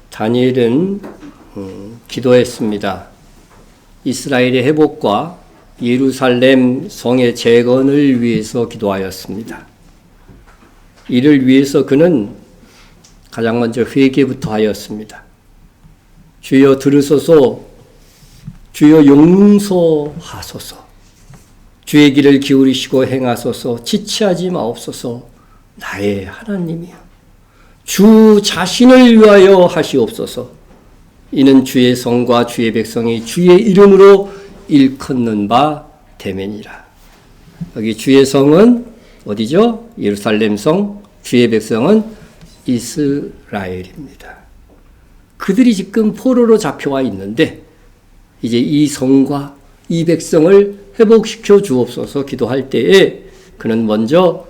다니엘은 기도했습니다. 이스라엘의 회복과 예루살렘 성의 재건을 위해서 기도하였습니다. 이를 위해서 그는 가장 먼저 회개부터 하였습니다. 주여 들으소서, 주여 용서하소서, 주의 길을 기울이시고 행하소서, 지체하지 마옵소서, 나의 하나님이여. 주 자신을 위하여 하시옵소서. 이는 주의 성과 주의 백성이 주의 이름으로 일컫는 바 되매니라. 여기 주의 성은 어디죠? 예루살렘 성, 주의 백성은 이스라엘입니다. 그들이 지금 포로로 잡혀와 있는데 이제 이 성과 이 백성을 회복시켜 주옵소서 기도할 때에 그는 먼저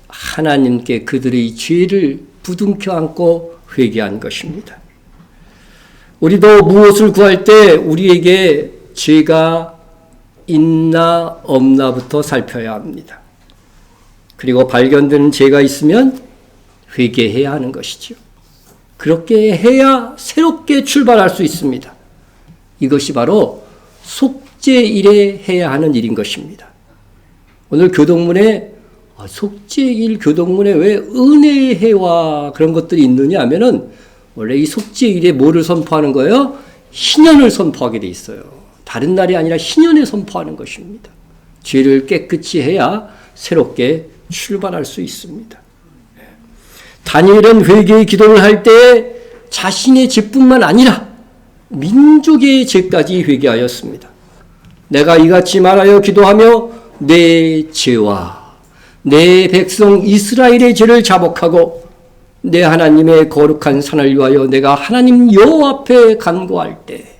하나님께 그들의 죄를 부둥켜 안고 회개한 것입니다. 우리도 무엇을 구할 때 우리에게 죄가 있나 없나부터 살펴야 합니다. 그리고 발견되는 죄가 있으면 회개해야 하는 것이죠. 그렇게 해야 새롭게 출발할 수 있습니다. 이것이 바로 속죄일에 해야 하는 일인 것입니다. 오늘 교동문에 속죄일 교동문에 왜 은혜의 해와 그런 것들이 있느냐 하면은 원래 이 속죄일에 뭐를 선포하는 거예요? 희년을 선포하게 돼 있어요. 다른 날이 아니라 희년에 선포하는 것입니다. 죄를 깨끗이 해야 새롭게 출발할 수 있습니다. 다니엘은 회개의 기도를 할 때 자신의 죄뿐만 아니라 민족의 죄까지 회개하였습니다. 내가 이같이 말하여 기도하며 내 죄와 내 백성 이스라엘의 죄를 자복하고 내 하나님의 거룩한 산을 위하여 내가 하나님 여호와 앞에 간구할 때,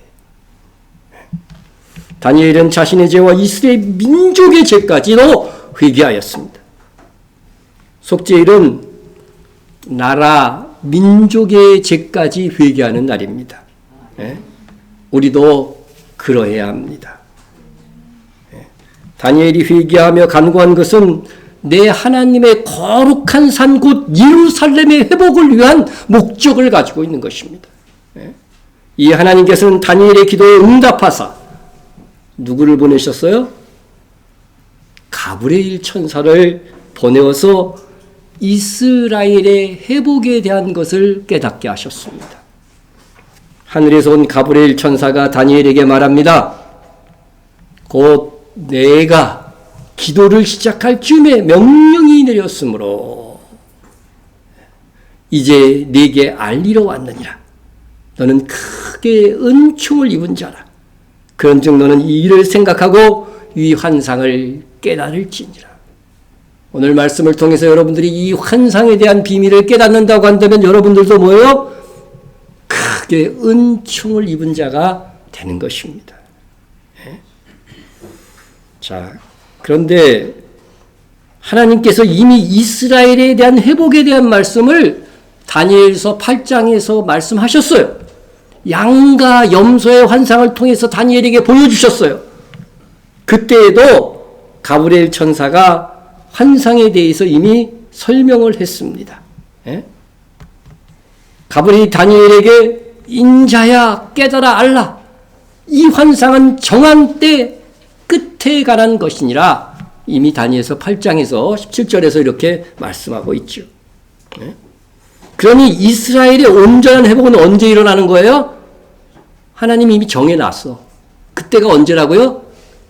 다니엘은 자신의 죄와 이스라엘 민족의 죄까지도 회개하였습니다. 속죄일은 나라 민족의 죄까지 회개하는 날입니다. 우리도 그러해야 합니다. 다니엘이 회개하며 간구한 것은 내 하나님의 거룩한 산 곧 예루살렘의 회복을 위한 목적을 가지고 있는 것입니다. 이 하나님께서는 다니엘의 기도에 응답하사 누구를 보내셨어요? 가브리엘 천사를 보내어서 이스라엘의 회복에 대한 것을 깨닫게 하셨습니다. 하늘에서 온 가브리엘 천사가 다니엘에게 말합니다. 곧 내가 기도를 시작할 즈음에 명령이 내렸으므로 이제 네게 알리러 왔느니라. 너는 크게 은총을 입은 자라. 그런즉 너는 이 일을 생각하고 이 환상을 깨달을지니라. 오늘 말씀을 통해서 여러분들이 이 환상에 대한 비밀을 깨닫는다고 한다면 여러분들도 뭐예요? 크게 은총을 입은 자가 되는 것입니다. 자, 그런데 하나님께서 이미 이스라엘에 대한 회복에 대한 말씀을 다니엘서 8장에서 말씀하셨어요. 양과 염소의 환상을 통해서 다니엘에게 보여주셨어요. 그때에도 가브리엘 천사가 환상에 대해서 이미 설명을 했습니다. 가브리엘이 다니엘에게 인자야 깨달아 알라. 이 환상은 정한 때 끝에 관한 것이니라 이미 다니엘서 8장에서 17절에서 이렇게 말씀하고 있죠. 그러니 이스라엘의 온전한 회복은 언제 일어나는 거예요? 하나님이 이미 정해놨어. 그때가 언제라고요?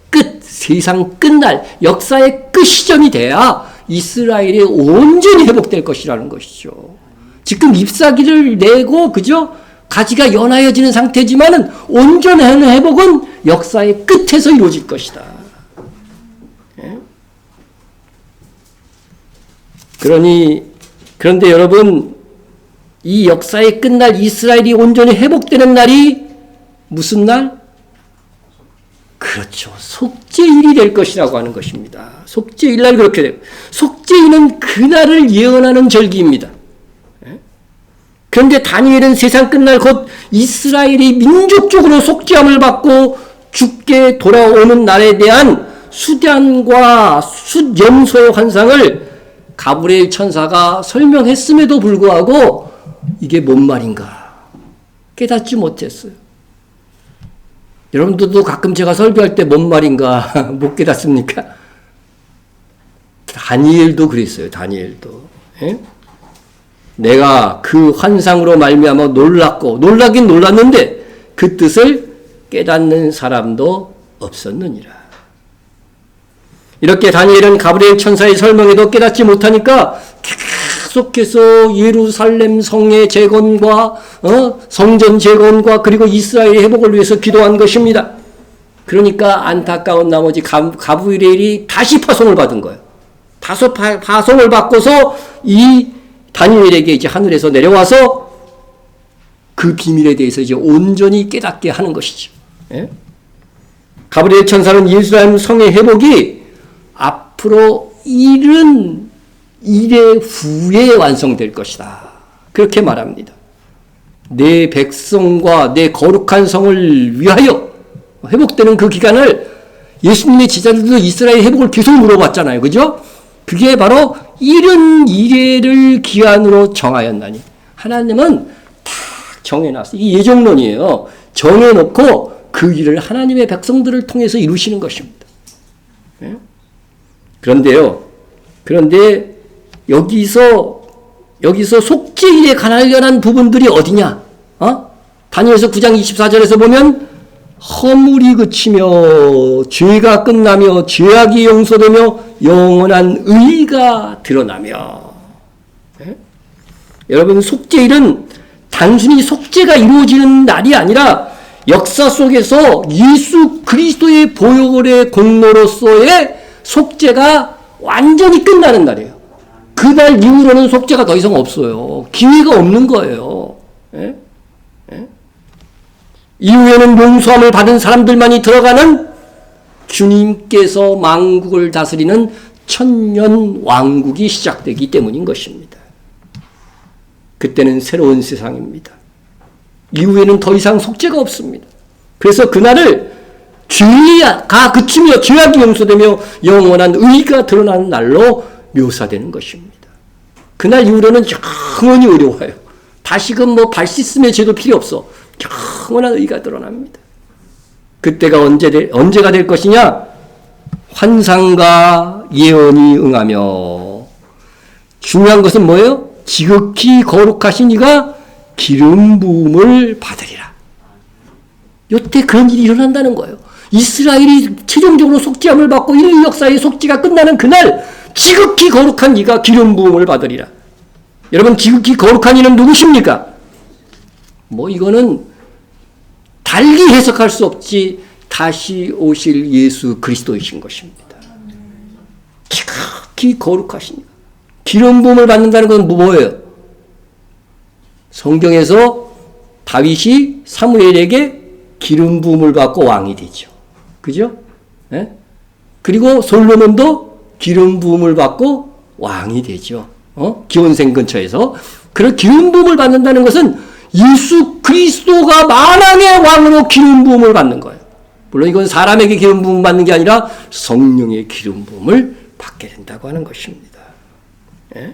끝, 세상 끝날, 역사의 끝 시점이 돼야 이스라엘이 온전히 회복될 것이라는 것이죠. 지금 잎사귀를 내고 그죠? 가지가 연하여지는 상태지만은 온전한 회복은 역사의 끝에서 이루어질 것이다. 그런데 여러분, 이 역사의 끝날 이스라엘이 온전히 회복되는 날이 무슨 날? 그렇죠. 속죄일이 될 것이라고 하는 것입니다. 속죄일날 그렇게 돼요. 속죄일은 그날을 예언하는 절기입니다. 그런데 다니엘은 세상 끝날 곧 이스라엘이 민족적으로 속죄함을 받고 죽게 돌아오는 날에 대한 수단과 숫염소의 환상을 가브리엘 천사가 설명했음에도 불구하고 이게 뭔 말인가 깨닫지 못했어요. 여러분들도 가끔 제가 설교할 때 뭔 말인가 못 깨닫습니까? 다니엘도 그랬어요. 다니엘도. 예? 내가 그 환상으로 말미암아 놀라긴 놀랐는데 그 뜻을 깨닫는 사람도 없었느니라. 이렇게 다니엘은 가브리엘 천사의 설명에도 깨닫지 못하니까 계속해서 예루살렘 성의 재건과 성전 재건과 그리고 이스라엘의 회복을 위해서 기도한 것입니다. 그러니까 안타까운 나머지 가브리엘이 다시 파송을 받은 거예요. 다소 파송을 받고서 이 다니엘에게 이제 하늘에서 내려와서 그 비밀에 대해서 이제 온전히 깨닫게 하는 것이죠. 예? 가브리엘 천사는 예루살렘 성의 회복이 앞으로 70일의 후에 완성될 것이다. 그렇게 말합니다. 내 백성과 내 거룩한 성을 위하여 회복되는 그 기간을 예수님의 제자들도 이스라엘 회복을 계속 물어봤잖아요. 그죠? 그게 바로 70일을 기한으로 정하였나니. 하나님은 다 정해놨어요. 이 예정론이에요. 정해놓고 그 일을 하나님의 백성들을 통해서 이루시는 것입니다. 네? 그런데 여기서 속죄일에 관련한 부분들이 어디냐? 다니엘서 9장 24절에서 보면 허물이 그치며 죄가 끝나며 죄악이 용서되며 영원한 의가 드러나며. 네? 여러분, 속죄일은 단순히 속죄가 이루어지는 날이 아니라 역사 속에서 예수 그리스도의 보혈의 공로로서의 속죄가 완전히 끝나는 날이에요. 그날 이후로는 속죄가 더 이상 없어요. 기회가 없는 거예요. 예? 예? 이후에는 용서함을 받은 사람들만이 들어가는 주님께서 만국을 다스리는 천년 왕국이 시작되기 때문인 것입니다. 그때는 새로운 세상입니다. 이후에는 더 이상 속죄가 없습니다. 그래서 그날을 죄가 그치며 죄악이 용서되며 영원한 의가 드러나는 날로 묘사되는 것입니다. 그날 이후로는 영원히 어려워요. 다시금 발 씻음의 죄도 필요 없어. 영원한 의가 드러납니다. 그때가 언제가 될 것이냐? 환상과 예언이 응하며. 중요한 것은 뭐예요? 지극히 거룩하신 이가 기름 부음을 받으리라. 요때 그런 일이 일어난다는 거예요. 이스라엘이 최종적으로 속죄함을 받고 인류 역사의 속죄가 끝나는 그날 지극히 거룩한 이가 기름 부음을 받으리라. 여러분, 지극히 거룩한 이는 누구십니까? 이거는 달리 해석할 수 없지 다시 오실 예수 그리스도이신 것입니다. 지극히 거룩하신 이. 기름 부음을 받는다는 건 뭐예요? 성경에서 다윗이 사무엘에게 기름 부음을 받고 왕이 되죠. 그죠? 네? 그리고 솔로몬도 기름 부음을 받고 왕이 되죠. 기온생 근처에서. 그런 기름 부음을 받는다는 것은 예수 그리스도가 만왕의 왕으로 기름 부음을 받는 거예요. 물론 이건 사람에게 기름 부음을 받는 게 아니라 성령의 기름 부음을 받게 된다고 하는 것입니다. 네?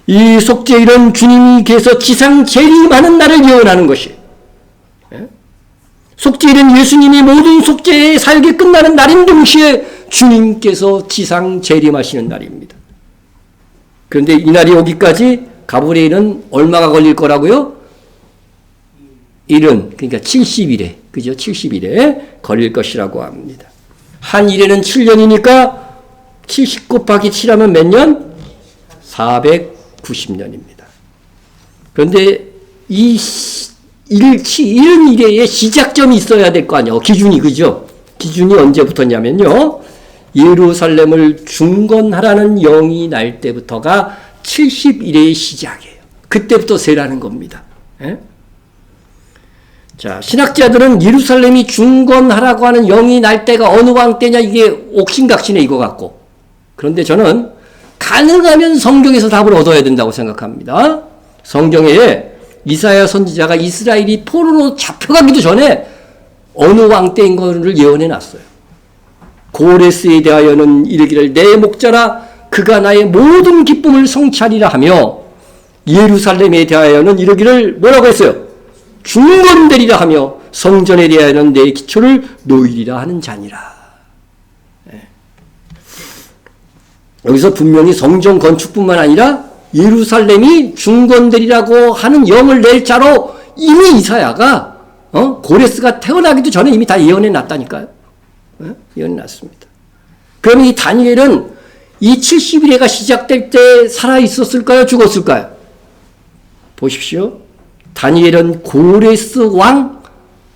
이 속죄일은 주님께서 지상 재림하는 날을 예언하는 것이에요. 속죄일은 예수님이 모든 속죄의 사역이 끝나는 날인 동시에 주님께서 지상 재림하시는 날입니다. 그런데 이 날이 오기까지 가브리엘은 얼마가 걸릴 거라고요? 일은, 그러니까 70일에, 그죠? 70일에 걸릴 것이라고 합니다. 한 일에는 7년이니까 70 곱하기 7하면 몇 년? 490년입니다. 그런데 이 이런 일의 시작점이 있어야 될 거 아니에요. 기준이, 그죠? 기준이 언제부터냐면요. 예루살렘을 중건하라는 영이 날 때부터가 70일의 시작이에요. 그때부터 세라는 겁니다. 예? 자, 신학자들은 예루살렘이 중건하라고 하는 영이 날 때가 어느 왕 때냐, 이게 옥신각신해 이거 같고. 그런데 저는 가능하면 성경에서 답을 얻어야 된다고 생각합니다. 성경에 이사야 선지자가 이스라엘이 포로로 잡혀가기도 전에 어느 왕 때인 것을 예언해 놨어요. 고레스에 대하여는 이르기를 내 목자라 그가 나의 모든 기쁨을 성취하리라 하며 예루살렘에 대하여는 이르기를 뭐라고 했어요? 중건되리라 하며 성전에 대하여는 내 기초를 놓이리라 하는 자니라. 여기서 분명히 성전 건축뿐만 아니라 예루살렘이 중건되리라고 하는 영을 낼 자로 이미 이사야가 고레스가 태어나기도 전에 이미 다 예언해 놨다니까요. 예언해 놨습니다. 그럼 이 다니엘은 이 70일에가 시작될 때 살아 있었을까요? 죽었을까요? 보십시오. 다니엘은 고레스 왕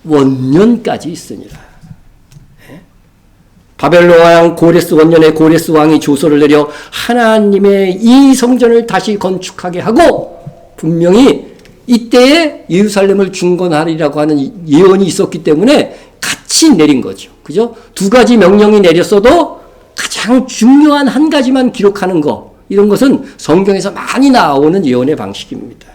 원년까지 있으니라. 바벨론 왕 고레스 원년에 고레스 왕이 조서를 내려 하나님의 이 성전을 다시 건축하게 하고 분명히 이때에 예루살렘을 중건하리라고 하는 예언이 있었기 때문에 같이 내린 거죠. 그죠? 두 가지 명령이 내렸어도 가장 중요한 한 가지만 기록하는 거, 이런 것은 성경에서 많이 나오는 예언의 방식입니다.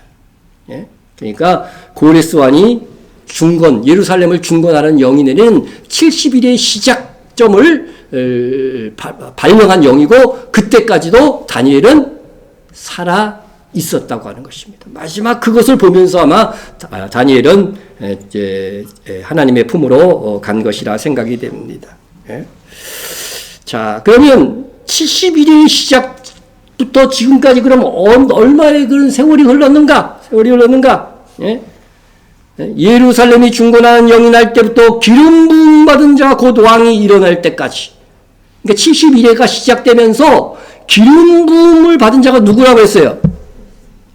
예? 그러니까 고레스 왕이 중건, 예루살렘을 중건하는 영이 내리는 70일의 시작점을 발명한 영이고, 그때까지도 다니엘은 살아 있었다고 하는 것입니다. 마지막 그것을 보면서 아마 다니엘은 이제 하나님의 품으로 간 것이라 생각이 됩니다. 예? 자, 그러면 70일의 시작부터 지금까지 그럼 얼마의 그런 세월이 흘렀는가? 예? 예루살렘이 중건하는 영이 날 때부터 기름 부음 받은 자 곧 왕이 일어날 때까지. 그러니까 71회가 시작되면서 기름 부음을 받은 자가 누구라고 했어요?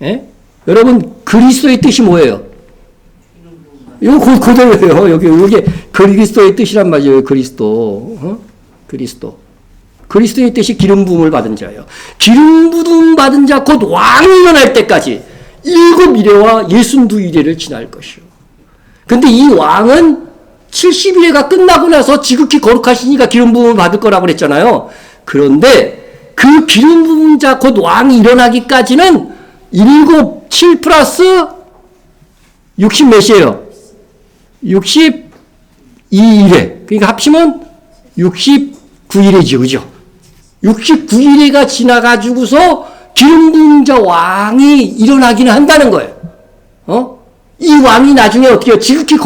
예? 여러분, 그리스도의 뜻이 뭐예요? 이거 그대로예요. 여기 그리스도의 뜻이란 말이에요. 그리스도. 그리스도의 뜻이 기름 부음을 받은 자예요. 기름 부음 받은 자 곧 왕이 일어날 때까지 7일에와 62일에를 지날 것이요. 근데 이 왕은 70일에가 끝나고 나서 지극히 거룩하시니까 기름 부음을 받을 거라고 그랬잖아요. 그런데 그 기름 부은 자 곧 왕이 일어나기까지는 7 플러스 60 몇이에요? 62일에. 그러니까 합치면 69일이죠. 그죠? 69일에가 지나가지고서 기름 부은 자 왕이 일어나기는 한다는 거예요. 이 왕이 나중에 어떻게 해요? 지극히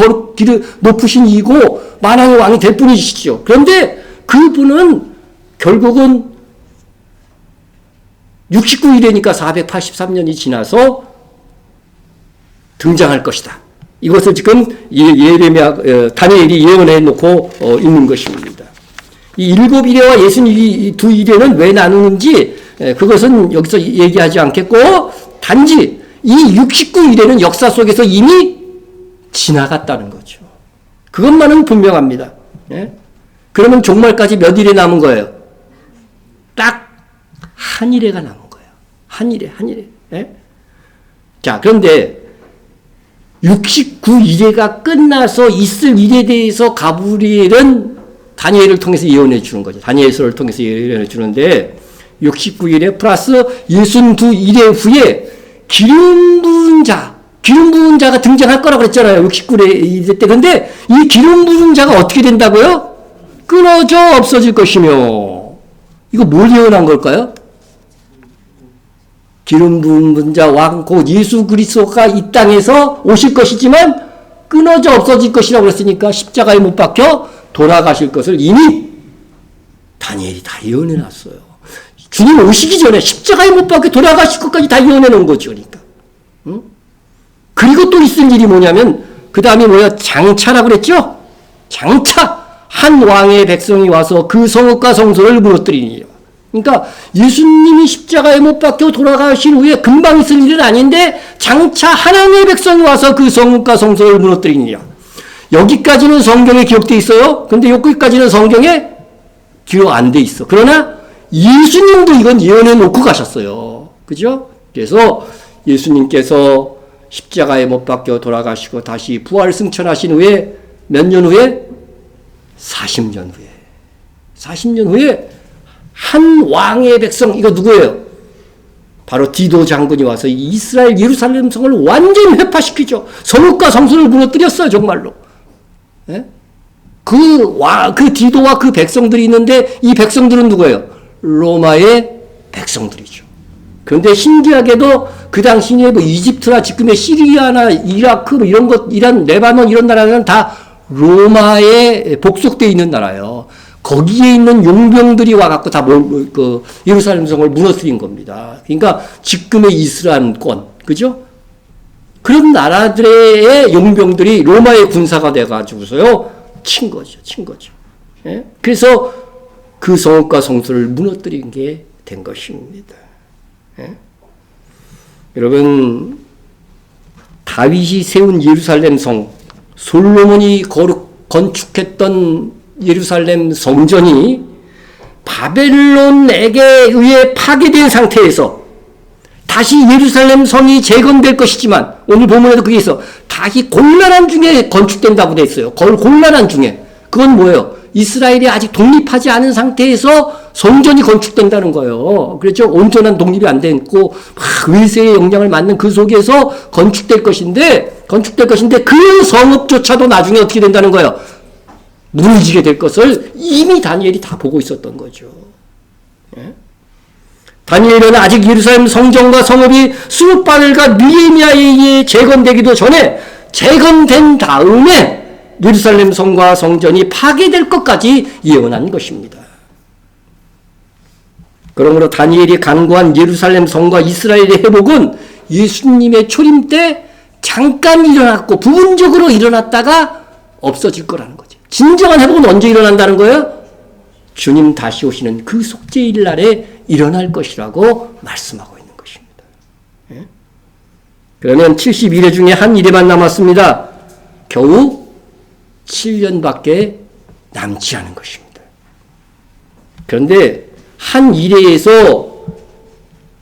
높으신 이고 만왕의 왕이 될 분이시죠. 그런데 그분은 결국은 69일이니까 483년이 지나서 등장할 것이다. 이것을 지금 다니엘이 예언해 놓고 있는 것입니다. 이 7일에와 62일에는 왜 나누는지 그것은 여기서 얘기하지 않겠고, 단지 이 69일에는 역사 속에서 이미 지나갔다는 거죠. 그것만은 분명합니다. 예? 그러면 종말까지 몇 일에 남은 거예요? 딱 한 일에가 남은 거예요. 한 일에. 예? 자, 그런데 69일에가 끝나서 있을 일에 대해서 가브리엘은 다니엘을 통해서 예언해 주는 거죠. 다니엘서를 통해서 예언해 주는데 69일에 플러스 62일의 후에 기름 부은 자가 등장할 거라고 그랬잖아요. 69일 때. 근데 이 기름 부은 자가 어떻게 된다고요? 끊어져 없어질 것이며. 이거 뭘 예언한 걸까요? 기름 부은 자 왕 곧 예수 그리스도가 이 땅에서 오실 것이지만 끊어져 없어질 것이라고 그랬으니까 십자가에 못 박혀 돌아가실 것을 이미 다니엘이 다 예언해 놨어요. 주님 오시기 전에 십자가에 못 박혀 돌아가실 것까지 다 예언해 놓은 거죠. 그러니까. 응? 그리고 또 있을 일이 뭐냐면 그 다음에 뭐야? 장차라고 그랬죠? 장차! 한 왕의 백성이 와서 그 성읍과 성소를 무너뜨리니라. 그러니까 예수님이 십자가에 못 박혀 돌아가신 후에 금방 있을 일은 아닌데 장차 하나님의 백성이 와서 그 성읍과 성소를 무너뜨리니라. 여기까지는 성경에 기록되어 있어요. 근데 여기까지는 성경에 기록 안 돼 있어. 그러나 예수님도 이건 예언해 놓고 가셨어요. 그죠? 그래서 예수님께서 십자가에 못 박혀 돌아가시고 다시 부활 승천하신 후에 몇 년 후에? 40년 후에 한 왕의 백성, 이거 누구예요? 바로 디도 장군이 와서 이스라엘 예루살렘 성을 완전히 회파시키죠. 성읍과 성소를 무너뜨렸어요. 정말로. 예? 그 디도와 그 백성들이 있는데 이 백성들은 누구예요? 로마의 백성들이죠. 그런데 신기하게도 그 당시에 뭐 이집트나 지금의 시리아나 이라크 뭐 이런 것, 이란, 레바논 이런 나라는 다 로마에 복속되어 있는 나라예요. 거기에 있는 용병들이 와갖고 다 예루살렘 성을 무너뜨린 겁니다. 그러니까 지금의 이슬람권, 그죠? 그런 나라들의 용병들이 로마의 군사가 돼가지고서요, 친 거죠. 예? 그래서 그 성읍과 성소를 무너뜨린 게 된 것입니다. 예? 여러분, 다윗이 세운 예루살렘 성, 솔로몬이 건축했던 예루살렘 성전이 바벨론에게 의해 파괴된 상태에서 다시 예루살렘 성이 재건될 것이지만, 오늘 본문에도 그게 있어. 다시 곤란한 중에 건축된다고 돼 있어요. 곤란한 중에. 그건 뭐예요? 이스라엘이 아직 독립하지 않은 상태에서 성전이 건축된다는 거예요. 그렇죠? 온전한 독립이 안 됐고, 외세의 영향을 받는 그 속에서 건축될 것인데, 그 성읍조차도 나중에 어떻게 된다는 거예요? 무너지게 될 것을 이미 다니엘이 다 보고 있었던 거죠. 예? 다니엘은 아직 예루살렘 성전과 성읍이 스룹바벨과 느헤미야에 의해 재건되기도 전에 재건된 다음에 예루살렘 성과 성전이 파괴될 것까지 예언한 것입니다. 그러므로 다니엘이 간구한 예루살렘 성과 이스라엘의 회복은 예수님의 초림 때 잠깐 일어났고 부분적으로 일어났다가 없어질 거라는 거죠. 진정한 회복은 언제 일어난다는 거예요? 주님 다시 오시는 그 속죄일 날에 일어날 것이라고 말씀하고 있는 것입니다. 예? 그러면 71회 중에 한 일에만 남았습니다. 겨우 7년밖에 남지 않은 것입니다. 그런데 한 일회에서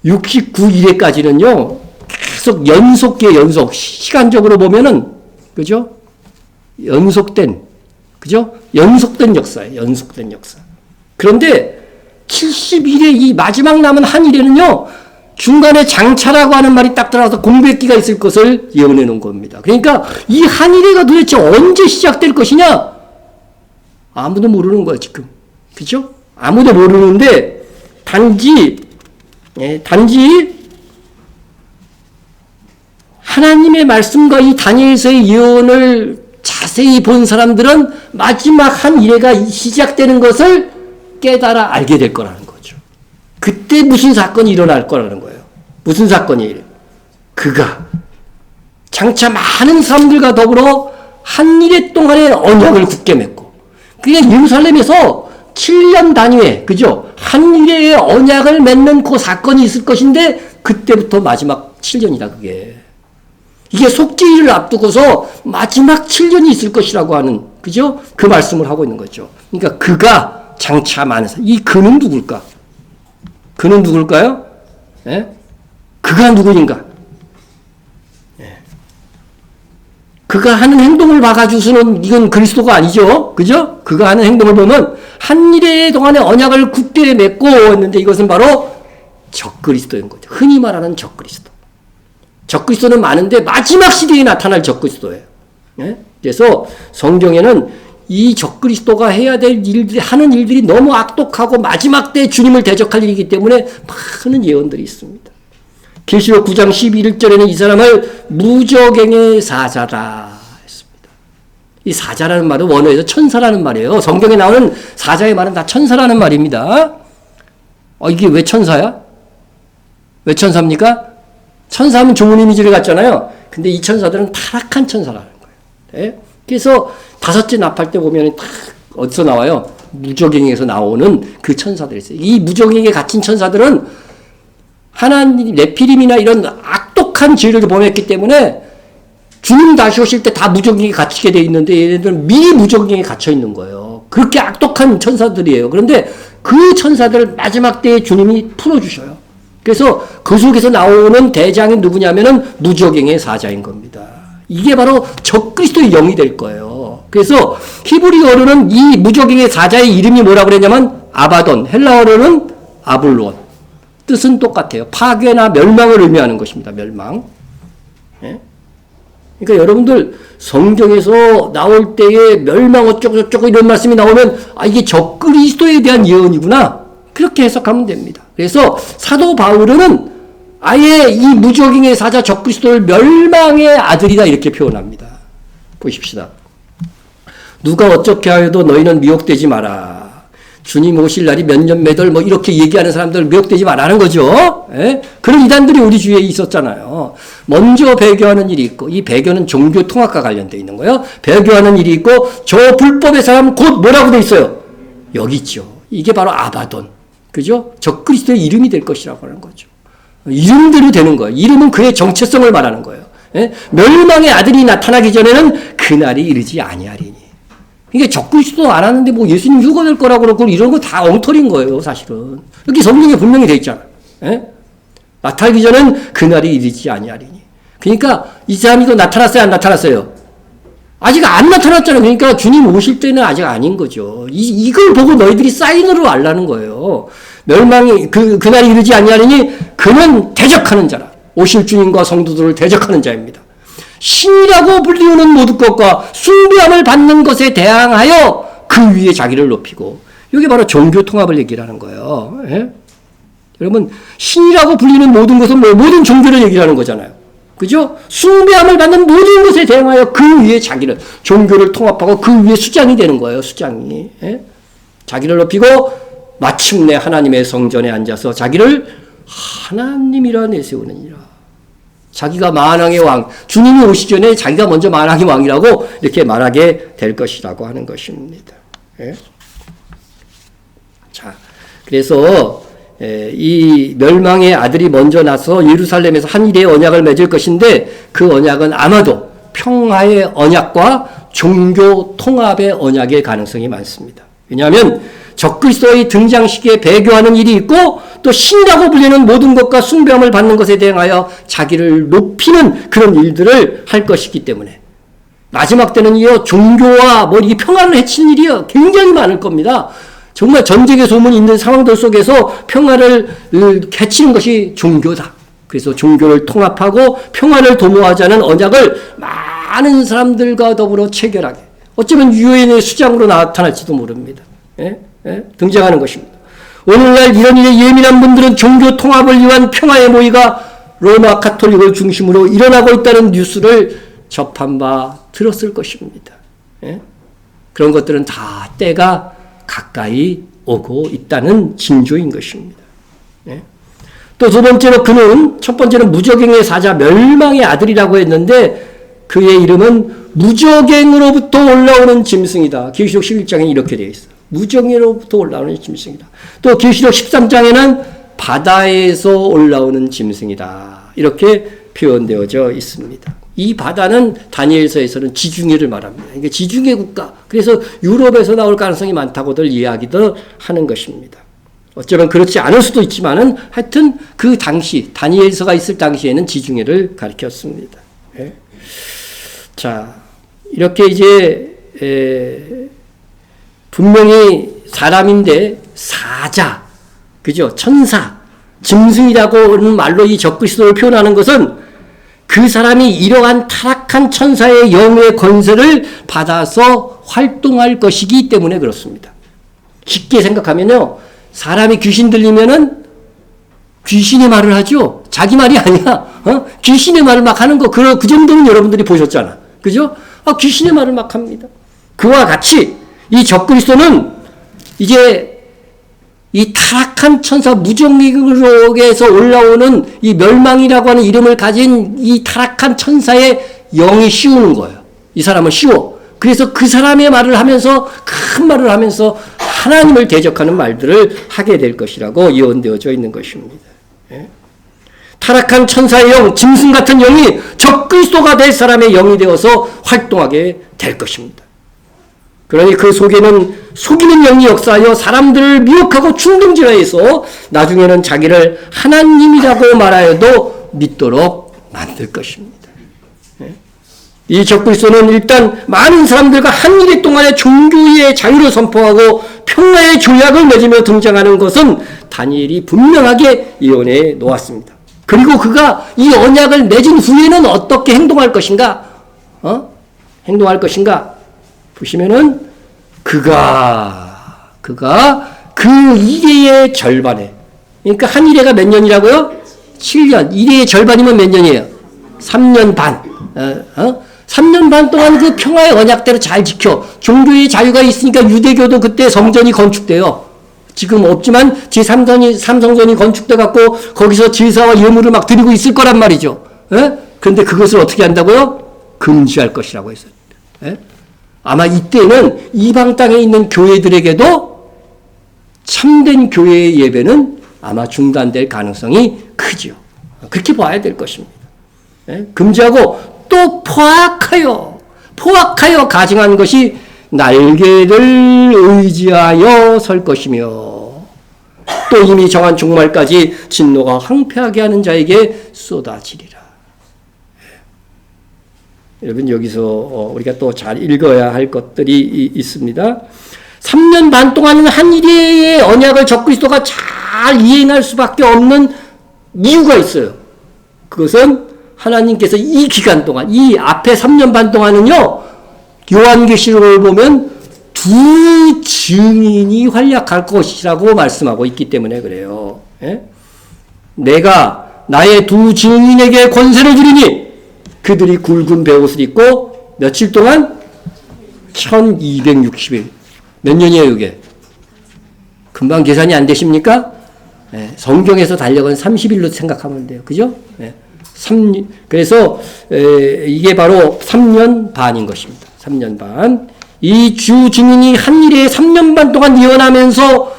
69일회까지는요, 계속 연속, 시간적으로 보면은, 그죠? 연속된 역사예요. 연속된 역사. 그런데 71회 이 마지막 남은 한 일회는요, 중간에 장차라고 하는 말이 딱 들어가서 공백기가 있을 것을 예언해 놓은 겁니다. 그러니까 이 한 일회가 도대체 언제 시작될 것이냐? 아무도 모르는 거야, 지금. 그죠? 아무도 모르는데, 단지 하나님의 말씀과 이 다니엘서의 예언을 자세히 본 사람들은 마지막 한 일회가 시작되는 것을 깨달아 알게 될 거라는 거죠. 그때 무슨 사건이 일어날 거라는 거예요. 무슨 사건이에요? 그가 장차 많은 사람들과 더불어 한 일회 동안의 언약을 굳게 맺고, 그게 예루살렘에서 7년 단위에, 그죠? 한 일회의 언약을 맺는 그 사건이 있을 것인데, 그때부터 마지막 7년이다, 그게. 이게 속죄일을 앞두고서 마지막 7년이 있을 것이라고 하는, 그죠? 그 말씀을 하고 있는 거죠. 그러니까 그가 장차 많은 사람, 이 그는 누굴까? 그는 누굴까요? 예? 그가 누구인가? 예. 그가 하는 행동을 봐가지고서는 이건 그리스도가 아니죠. 그죠? 그가 하는 행동을 보면 한 일회 동안의 언약을 굳게 맺고 했는데 이것은 바로 적그리스도인 거죠. 흔히 말하는 적그리스도. 적그리스도는 많은데 마지막 시대에 나타날 적그리스도예요. 예? 그래서 성경에는 이 적그리스도가 해야 될 일들이, 하는 일들이 너무 악독하고 마지막 때 주님을 대적할 일이기 때문에 많은 예언들이 있습니다. 계시록 9장 11절에는 이 사람을 무적행의 사자다 했습니다. 이 사자라는 말은 원어에서 천사라는 말이에요. 성경에 나오는 사자의 말은 다 천사라는 말입니다. 이게 왜 천사야? 왜 천사입니까? 천사하면 좋은 이미지를 갖잖아요. 근데 이 천사들은 타락한 천사라는 거예요. 네? 그래서 다섯째 나팔 때 보면 딱 어디서 나와요? 무적행에서 나오는 그 천사들이 있어요. 이 무적행에 갇힌 천사들은 하나님, 네피림이나 이런 악독한 죄를 범했기 때문에 주님 다시 오실 때 다 무적행에 갇히게 돼 있는데 얘네들은 미리 무적행에 갇혀 있는 거예요. 그렇게 악독한 천사들이에요. 그런데 그 천사들을 마지막 때에 주님이 풀어주셔요. 그래서 그 속에서 나오는 대장이 누구냐면은 무적행의 사자인 겁니다. 이게 바로 적그리스도의 영이 될 거예요. 그래서 히브리어로는 이 무적행의 사자의 이름이 뭐라고 그랬냐면 아바돈, 헬라어로는 아블론. 뜻은 똑같아요. 파괴나 멸망을 의미하는 것입니다. 멸망. 예? 그러니까 여러분들 성경에서 나올 때에 멸망 어쩌고저쩌고 이런 말씀이 나오면 이게 적그리스도에 대한 예언이구나. 그렇게 해석하면 됩니다. 그래서 사도 바울은 아예 이 무적행의 사자 적그리스도를 멸망의 아들이다 이렇게 표현합니다. 보십시다. 누가 어떻게 하여도 너희는 미혹되지 마라. 주님 오실 날이 몇 년 몇월 뭐 이렇게 얘기하는 사람들 미혹되지 말라는 거죠. 예? 그런 이단들이 우리 주위에 있었잖아요. 먼저 배교하는 일이 있고, 이 배교는 종교 통합과 관련되어 있는 거예요. 배교하는 일이 있고, 저 불법의 사람 곧 뭐라고 돼 있어요? 여기 있죠. 이게 바로 아바돈. 그죠? 적그리스도의 이름이 될 것이라고 하는 거죠. 이름대로 되는 거예요. 이름은 그의 정체성을 말하는 거예요. 예? 멸망의 아들이 나타나기 전에는 그날이 이르지 아니하리니. 이게 적그리스도 안 하는데 뭐 예수님 휴거될 거라고 그러고 이런 거 다 엉터리인 거예요, 사실은. 여기 성경에 분명히 돼 있잖아요. 예? 나타나기 전엔 그날이 이르지 아니하리니. 그러니까 이 사람이 이거 나타났어요, 안 나타났어요? 아직 안 나타났잖아요. 그러니까 주님 오실 때는 아직 아닌 거죠. 이걸 보고 너희들이 사인으로 알라는 거예요. 멸망이 그날이 이르지 아니하리니 그는 대적하는 자라. 오실 주님과 성도들을 대적하는 자입니다. 신이라고 불리우는 모든 것과 숭배함을 받는 것에 대항하여 그 위에 자기를 높이고, 이게 바로 종교 통합을 얘기를 하는 거예요. 예? 여러분, 신이라고 불리는 모든 것은 뭐 모든 종교를 얘기를 하는 거잖아요. 그죠? 숭배함을 받는 모든 것에 대항하여 그 위에 자기를, 종교를 통합하고 그 위에 수장이 되는 거예요. 수장이. 예? 자기를 높이고 마침내 하나님의 성전에 앉아서 자기를 하나님이라 내세우느니라. 자기가 만왕의 왕, 주님이 오시기 전에 자기가 먼저 만왕의 왕이라고 이렇게 말하게 될 것이라고 하는 것입니다. 예? 자, 그래서 이 멸망의 아들이 먼저 나서 예루살렘에서 한 일의 언약을 맺을 것인데, 그 언약은 아마도 평화의 언약과 종교 통합의 언약의 가능성이 많습니다. 왜냐하면 적그리스도의 등장시기에 배교하는 일이 있고, 또 신이라고 불리는 모든 것과 숭배함을 받는 것에 대하여 자기를 높이는 그런 일들을 할 것이기 때문에 마지막 때는 이어 종교와 이 평화를 해치는 일이 굉장히 많을 겁니다. 정말 전쟁의 소문이 있는 상황들 속에서 평화를 해치는 것이 종교다. 그래서 종교를 통합하고 평화를 도모하자는 언약을 많은 사람들과 더불어 체결하게, 어쩌면 유엔의 수장으로 나타날지도 모릅니다. 예? 예? 등장하는 것입니다. 오늘날 이런 일에 예민한 분들은 종교 통합을 위한 평화의 모의가 로마 가톨릭을 중심으로 일어나고 있다는 뉴스를 접한 바 들었을 것입니다. 예? 그런 것들은 다 때가 가까이 오고 있다는 징조인 것입니다. 예? 또 두 번째로 그는, 첫 번째는 무적행의 사자 멸망의 아들이라고 했는데, 그의 이름은 무적행으로부터 올라오는 짐승이다. 계시록 11장에 이렇게 되어 있어요. 무적행으로부터 올라오는 짐승이다. 또 계시록 13장에는 바다에서 올라오는 짐승이다. 이렇게 표현되어져 있습니다. 이 바다는 다니엘서에서는 지중해를 말합니다. 이게 지중해 국가, 그래서 유럽에서 나올 가능성이 많다고들 이야기도 하는 것입니다. 어쩌면 그렇지 않을 수도 있지만은 하여튼 그 당시, 다니엘서가 있을 당시에는 지중해를 가리켰습니다. 예. 자, 이렇게 이제 분명히 사람인데 사자, 그죠? 천사, 짐승이라고 하는 말로 이 적그리스도를 표현하는 것은 그 사람이 이러한 타락한 천사의 영의 권세를 받아서 활동할 것이기 때문에 그렇습니다. 쉽게 생각하면요, 사람이 귀신 들리면은 귀신의 말을 하죠. 자기 말이 아니야. 귀신의 말을 막 하는 거, 그 정도는 여러분들이 보셨잖아. 그죠? 귀신의 말을 막 합니다. 그와 같이 이 적그리스도는 이제 이 타락한 천사, 무정익으로에서 올라오는 이 멸망이라고 하는 이름을 가진 이 타락한 천사의 영이 씌우는 거예요. 이 사람은 씌워. 그래서 그 사람의 말을 하면서, 큰 말을 하면서 하나님을 대적하는 말들을 하게 될 것이라고 예언되어져 있는 것입니다. 예? 타락한 천사의 영, 짐승 같은 영이 적그리스도가 될 사람의 영이 되어서 활동하게 될 것입니다. 그러니 그 속에는 속이는 영이 역사하여 사람들을 미혹하고 충동질하여서 나중에는 자기를 하나님이라고 말하여도 믿도록 만들 것입니다. 이 적그리스도는 일단 많은 사람들과 한 일이 동안에 종교의 자유를 선포하고 평화의 조약을 맺으며 등장하는 것은 다니엘이 분명하게 예언해 놓았습니다. 그리고 그가 이 언약을 맺은 후에는 어떻게 행동할 것인가? 행동할 것인가? 보시면은 그가 그 일의 절반에, 그러니까 한 일회가 몇 년이라고요? 7년. 1회의 절반이면 몇 년이에요? 3년 반. 3년 반 동안 그 평화의 언약대로 잘 지켜. 종교의 자유가 있으니까 유대교도 그때 성전이 건축돼요. 지금 없지만 제3성전이 건축돼 갖고 거기서 제사와 예물을 막 드리고 있을 거란 말이죠. 그런데 그것을 어떻게 한다고요? 금지할 것이라고 했어요. 아마 이때는 이방 땅에 있는 교회들에게도 참된 교회의 예배는 아마 중단될 가능성이 크죠. 그렇게 봐야 될 것입니다. 금지하고 또 포악하여 가증한 것이 날개를 의지하여 설 것이며 또 이미 정한 종말까지 진노가 황폐하게 하는 자에게 쏟아지리라. 여러분 여기서 우리가 또 잘 읽어야 할 것들이 있습니다. 3년 반 동안은 한 일의 언약을 적그리스도가 잘 이행할 수밖에 없는 이유가 있어요. 그것은 하나님께서 이 기간 동안, 이 앞에 3년 반 동안은요, 요한계시록을 보면 두 증인이 활약할 것이라고 말씀하고 있기 때문에 그래요. 내가 나의 두 증인에게 권세를 주리니 그들이 굵은 베옷을 입고 며칠 동안 1260일. 몇 년이에요, 이게? 금방 계산이 안 되십니까? 성경에서 달력은 30일로 생각하면 돼요. 그죠? 그래서 이게 바로 3년 반인 것입니다. 3년 반. 이 주 증인이 한 일에 3년 반 동안 예언하면서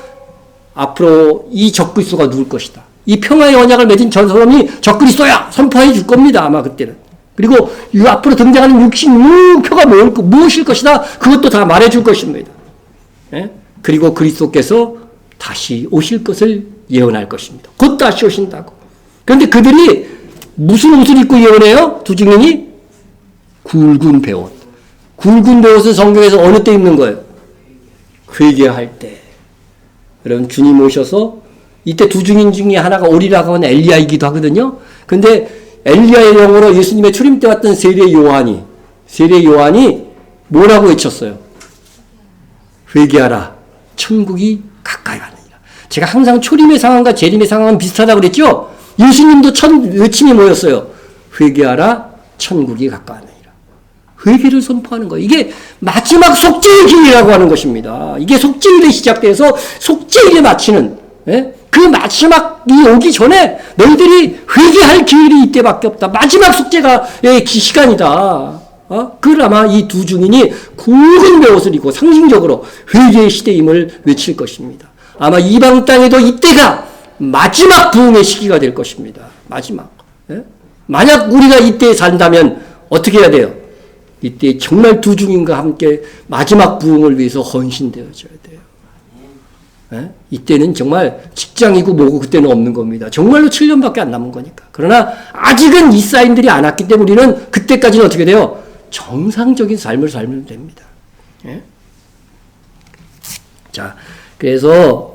앞으로 이 적그리스도가 누울 것이다. 이 평화의 언약을 맺은 저 사람이 적그리스도야! 선포해 줄 겁니다. 아마 그때는. 그리고 이 앞으로 등장하는 66표가 무엇일 것이다. 그것도 다 말해 줄 것입니다. 그리고 그리스도께서 다시 오실 것을 예언할 것입니다. 곧 다시 오신다고. 그런데 그들이 무슨 옷을 입고 예언해요? 두 증인이? 굵은 베옷. 굵은 베옷은 성경에서 어느 때 입는 거예요? 회개할 때. 여러분 주님 오셔서 이때 두 증인 중에 하나가 오리라고 하는 엘리야이기도 하거든요. 근데 엘리야의 영으로 예수님의 출임 때 왔던 세례 요한이 뭐라고 외쳤어요? 회개하라. 천국이 가까이 왔느니라. 제가 항상 초림의 상황과 재림의 상황은 비슷하다고 그랬죠? 예수님도 외침이 뭐였어요? 회개하라. 천국이 가까이 왔느니라. 회개를 선포하는 거예요. 이게 마지막 속죄의 기회라고 하는 것입니다. 이게 속죄일에 시작돼서 속죄일에 마치는, 그 마지막이 오기 전에 너희들이 회개할 기회이 이때밖에 없다. 마지막 속죄의 시간이다. 그걸 아마 이 두 증인이 굵은 베옷을 입고 상징적으로 회개의 시대임을 외칠 것입니다. 아마 이방 땅에도 이때가 마지막 부흥의 시기가 될 것입니다. 마지막. 만약 우리가 이때 산다면 어떻게 해야 돼요? 이때 정말 두 증인과 함께 마지막 부흥을 위해서 헌신되어져야 돼요. 이때는 정말 직장이고 뭐고 그때는 없는 겁니다. 정말로 7년밖에 안 남은 거니까. 그러나 아직은 이 사인들이 안 왔기 때문에 우리는 그때까지는 어떻게 돼요? 정상적인 삶을 살면 됩니다. 자, 그래서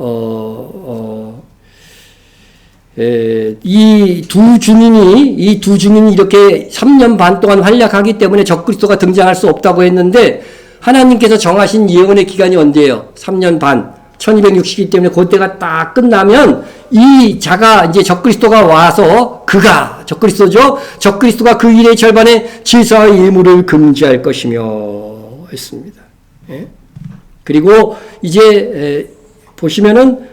이 두 증인이 이렇게 3년 반 동안 활약하기 때문에 적그리스도가 등장할 수 없다고 했는데 하나님께서 정하신 예언의 기간이 언제예요? 3년 반. 1260이기 때문에 그때가 딱 끝나면 이 자가 이제 적그리스도가 와서 그가 적그리스도죠. 적그리스도가 그 일의 절반에 제사와 예물을 금지할 것이며 했습니다. 그리고 이제 보시면은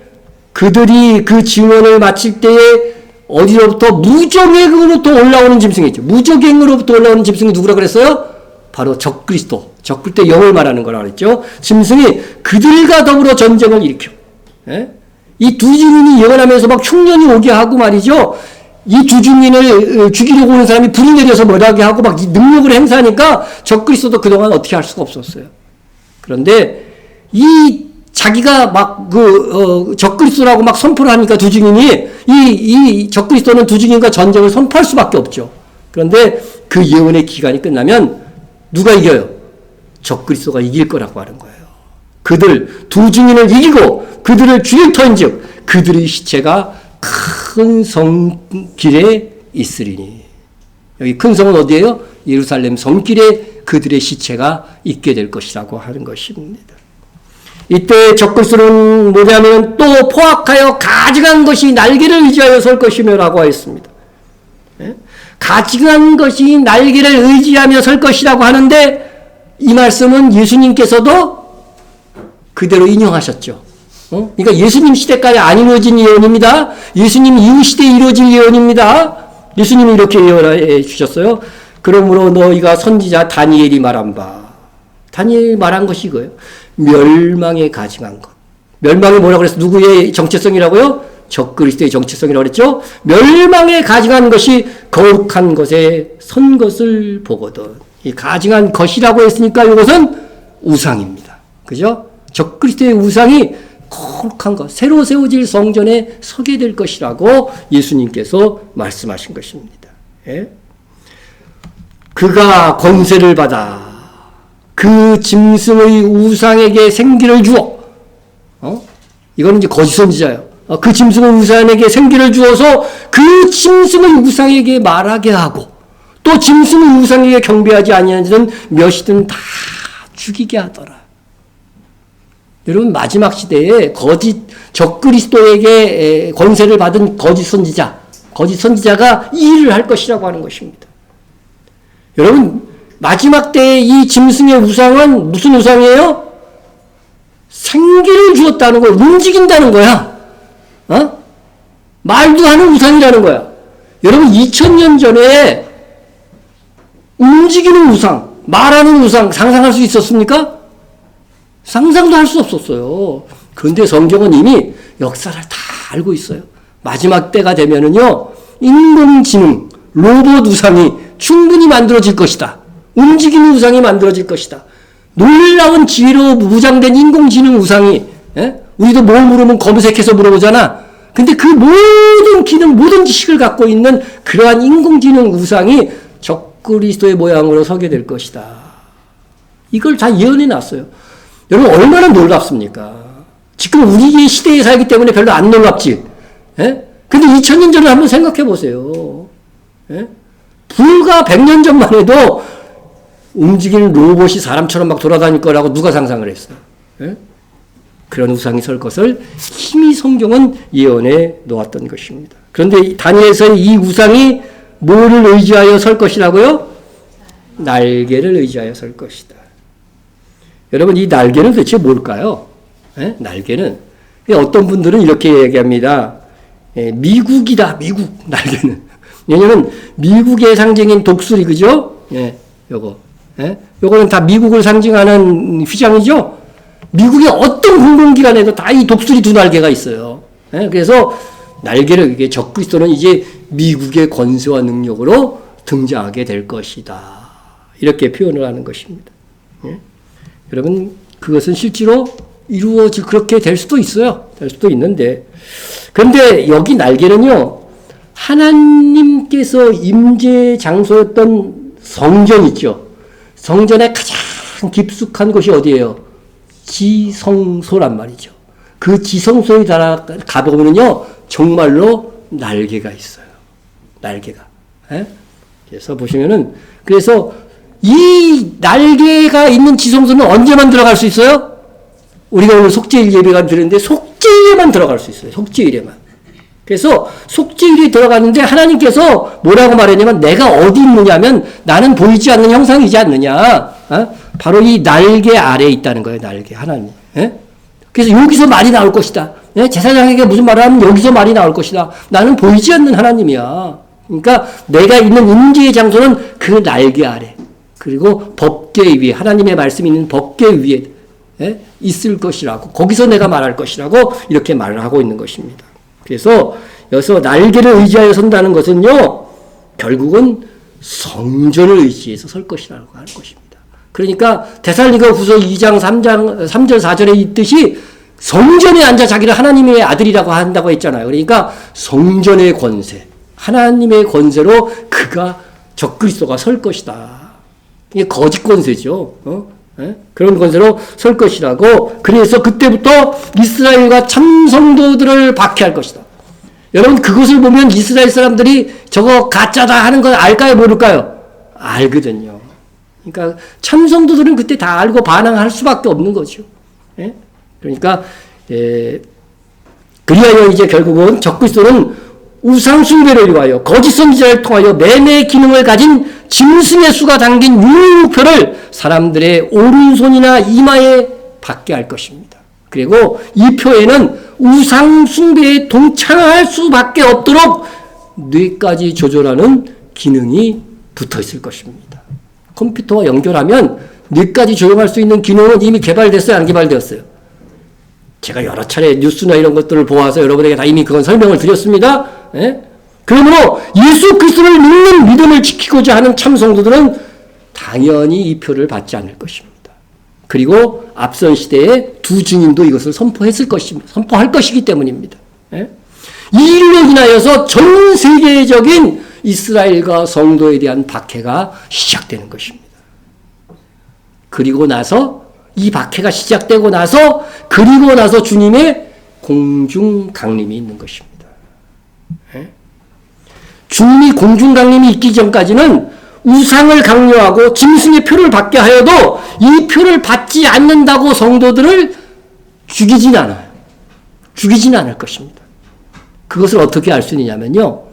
그들이 그 증언을 마칠 때에 어디로부터 무적행으로부터 올라오는 짐승이 있죠. 무적행으로부터 올라오는 짐승이 누구라 그랬어요? 바로 적그리스도. 적그리스도 영을 말하는 거라고 그랬죠. 짐승이 그들과 더불어 전쟁을 일으켜. 이 두 증인이 예언하면서 막 흉년이 오게 하고 말이죠. 이 두 증인을 죽이려고 오는 사람이 불이 내려서 뭐라게 하고 막 능력을 행사하니까 적그리스도도 그동안 어떻게 할 수가 없었어요. 그런데 이 자기가 막 적그리스도라고 막 선포를 하니까 두 증인이 이 적그리스도는 두 증인과 전쟁을 선포할 수밖에 없죠. 그런데 그 예언의 기간이 끝나면 누가 이겨요? 적그리스도가 이길 거라고 하는 거예요. 그들 두 증인을 이기고 그들을 죽일 터인즉 그들의 시체가 큰 성길에 있으리니. 여기 큰 성은 어디예요? 예루살렘 성길에 그들의 시체가 있게 될 것이라고 하는 것입니다. 이때 적그리스도는 뭐냐면 또 포악하여 가증한 것이 날개를 의지하여 설 것이며 라고 하였습니다. 가증한 것이 날개를 의지하며 설 것이라고 하는데 이 말씀은 예수님께서도 그대로 인용하셨죠. 그러니까 예수님 시대까지 안 이루어진 예언입니다. 예수님 이후 시대에 이루어질 예언입니다. 예수님이 이렇게 예언해 주셨어요. 그러므로 너희가 선지자 다니엘이 말한 바. 다니엘이 말한 것이 이거예요. 멸망에 가증한 것. 멸망이 뭐라고 그랬어? 누구의 정체성이라고요? 적그리스도의 정체성이라고 그랬죠? 멸망에 가증한 것이 거룩한 것에 선 것을 보거든. 이 가증한 것이라고 했으니까 이것은 우상입니다. 그죠? 적그리스도의 우상이 거룩한 것, 새로 세워질 성전에 서게 될 것이라고 예수님께서 말씀하신 것입니다. 예? 그가 권세를 받아 그 짐승의 우상에게 생기를 주어, 이거는 이제 거짓 선지자예요. 그 짐승의 우상에게 생기를 주어서 그 짐승의 우상에게 말하게 하고 또 짐승의 우상에게 경배하지 아니하는 자는 몇이든 다 죽이게 하더라. 여러분 마지막 시대에 거짓 적그리스도에게 권세를 받은 거짓 선지자가 이 일을 할 것이라고 하는 것입니다. 여러분 마지막 때에 이 짐승의 우상은 무슨 우상이에요? 생기를 주었다는 거야. 움직인다는 거야. 말도 하는 우상이라는 거야. 여러분 2000년 전에 움직이는 우상, 말하는 우상 상상할 수 있었습니까? 상상도 할 수 없었어요. 그런데 성경은 이미 역사를 다 알고 있어요. 마지막 때가 되면은요, 인공지능, 로봇 우상이 충분히 만들어질 것이다. 움직이는 우상이 만들어질 것이다. 놀라운 지혜로 무장된 인공지능 우상이, 우리도 뭘 물으면 검색해서 물어보잖아. 근데 그 모든 기능, 모든 지식을 갖고 있는 그러한 인공지능 우상이 적그리스도의 모양으로 서게 될 것이다. 이걸 다 예언해 놨어요. 여러분 얼마나 놀랍습니까? 지금 우리 시대에 살기 때문에 별로 안 놀랍지. 근데 2000년 전을 한번 생각해 보세요. 불과 100년 전만 해도 움직이는 로봇이 사람처럼 막 돌아다닐 거라고 누가 상상을 했어요. 그런 우상이 설 것을 힘이 성경은 예언해 놓았던 것입니다. 그런데 다니엘서의 이 우상이 뭐를 의지하여 설 것이라고요? 날개를 의지하여 설 것이다. 여러분 이 날개는 도대체 뭘까요? 날개는 어떤 분들은 이렇게 얘기합니다. 미국이다. 미국 날개는. 왜냐하면 미국의 상징인 독수리 그죠? 요거는 다 미국을 상징하는 휘장이죠. 미국의 어떤 공공기관에도 다 이 독수리 두 날개가 있어요. 그래서 날개를 이게 적그리스도는 이제 미국의 권세와 능력으로 등장하게 될 것이다. 이렇게 표현을 하는 것입니다. 여러분 그것은 실제로 이루어질 그렇게 될 수도 있어요. 될 수도 있는데 그런데 여기 날개는요. 하나님께서 임재 장소였던 성전 있죠. 성전의 가장 깊숙한 곳이 어디예요? 지성소란 말이죠. 그 지성소에 가보면요. 정말로 날개가 있어요. 날개가. 그래서 보시면은 그래서 이 날개가 있는 지성소는 언제만 들어갈 수 있어요? 우리가 오늘 속죄일 예배가 드렸는데 속죄일에만 들어갈 수 있어요. 속죄일에만. 그래서 속죄일에 들어갔는데 하나님께서 뭐라고 말했냐면 내가 어디 있느냐면 나는 보이지 않는 형상이지 않느냐. 바로 이 날개 아래에 있다는 거예요. 날개 하나님. 그래서 여기서 말이 나올 것이다. 제사장에게 무슨 말을 하면 여기서 말이 나올 것이다. 나는 보이지 않는 하나님이야. 그러니까 내가 있는 임재의 장소는 그 날개 아래. 그리고 법궤 위에 하나님의 말씀이 있는 법궤 위에 있을 것이라고 거기서 내가 말할 것이라고 이렇게 말을 하고 있는 것입니다. 그래서 여기서 날개를 의지하여 선다는 것은요 결국은 성전을 의지해서 설 것이라고 하는 것입니다. 그러니까 데살로니가후서 2장 3절 4절에 있듯이 성전에 앉아 자기를 하나님의 아들이라고 한다고 했잖아요. 그러니까 성전의 권세 하나님의 권세로 그가 적그리스도가 설 것이다. 이게 거짓 권세죠. 그런 권세로 설 것이라고. 그래서 그때부터 이스라엘과 참성도들을 박해할 것이다. 여러분 그것을 보면 이스라엘 사람들이 저거 가짜다 하는 건 알까요 모를까요? 알거든요. 그러니까 참성도들은 그때 다 알고 반항할 수밖에 없는 거죠. 그러니까 그리하여 이제 결국은 적그리스도는 우상 숭배를 위하여 거짓 선지자를 통하여 매매 기능을 가진 짐승의 수가 담긴 유표를 사람들의 오른손이나 이마에 받게 할 것입니다. 그리고 이 표에는 우상 숭배에 동참할 수밖에 없도록 뇌까지 조절하는 기능이 붙어 있을 것입니다. 컴퓨터와 연결하면 뇌까지 조절할 수 있는 기능은 이미 개발됐어요? 안 개발되었어요? 제가 여러 차례 뉴스나 이런 것들을 보아서 여러분에게 다 이미 그건 설명을 드렸습니다. 예? 그러므로 예수 그리스도를 믿는 믿음을 지키고자 하는 참성도들은 당연히 이 표를 받지 않을 것입니다. 그리고 앞선 시대에 두 증인도 이것을 선포할 것이기 때문입니다. 예? 이 일로 인하여서 전 세계적인 이스라엘과 성도에 대한 박해가 시작되는 것입니다. 그리고 나서 이 박해가 시작되고 나서 그리고 나서 주님의 공중 강림이 있는 것입니다. 예? 주님이 공중 강림이 있기 전까지는 우상을 강요하고 짐승의 표를 받게 하여도 이 표를 받지 않는다고 성도들을 죽이진 않아요. 죽이진 않을 것입니다. 그것을 어떻게 알 수 있느냐면요.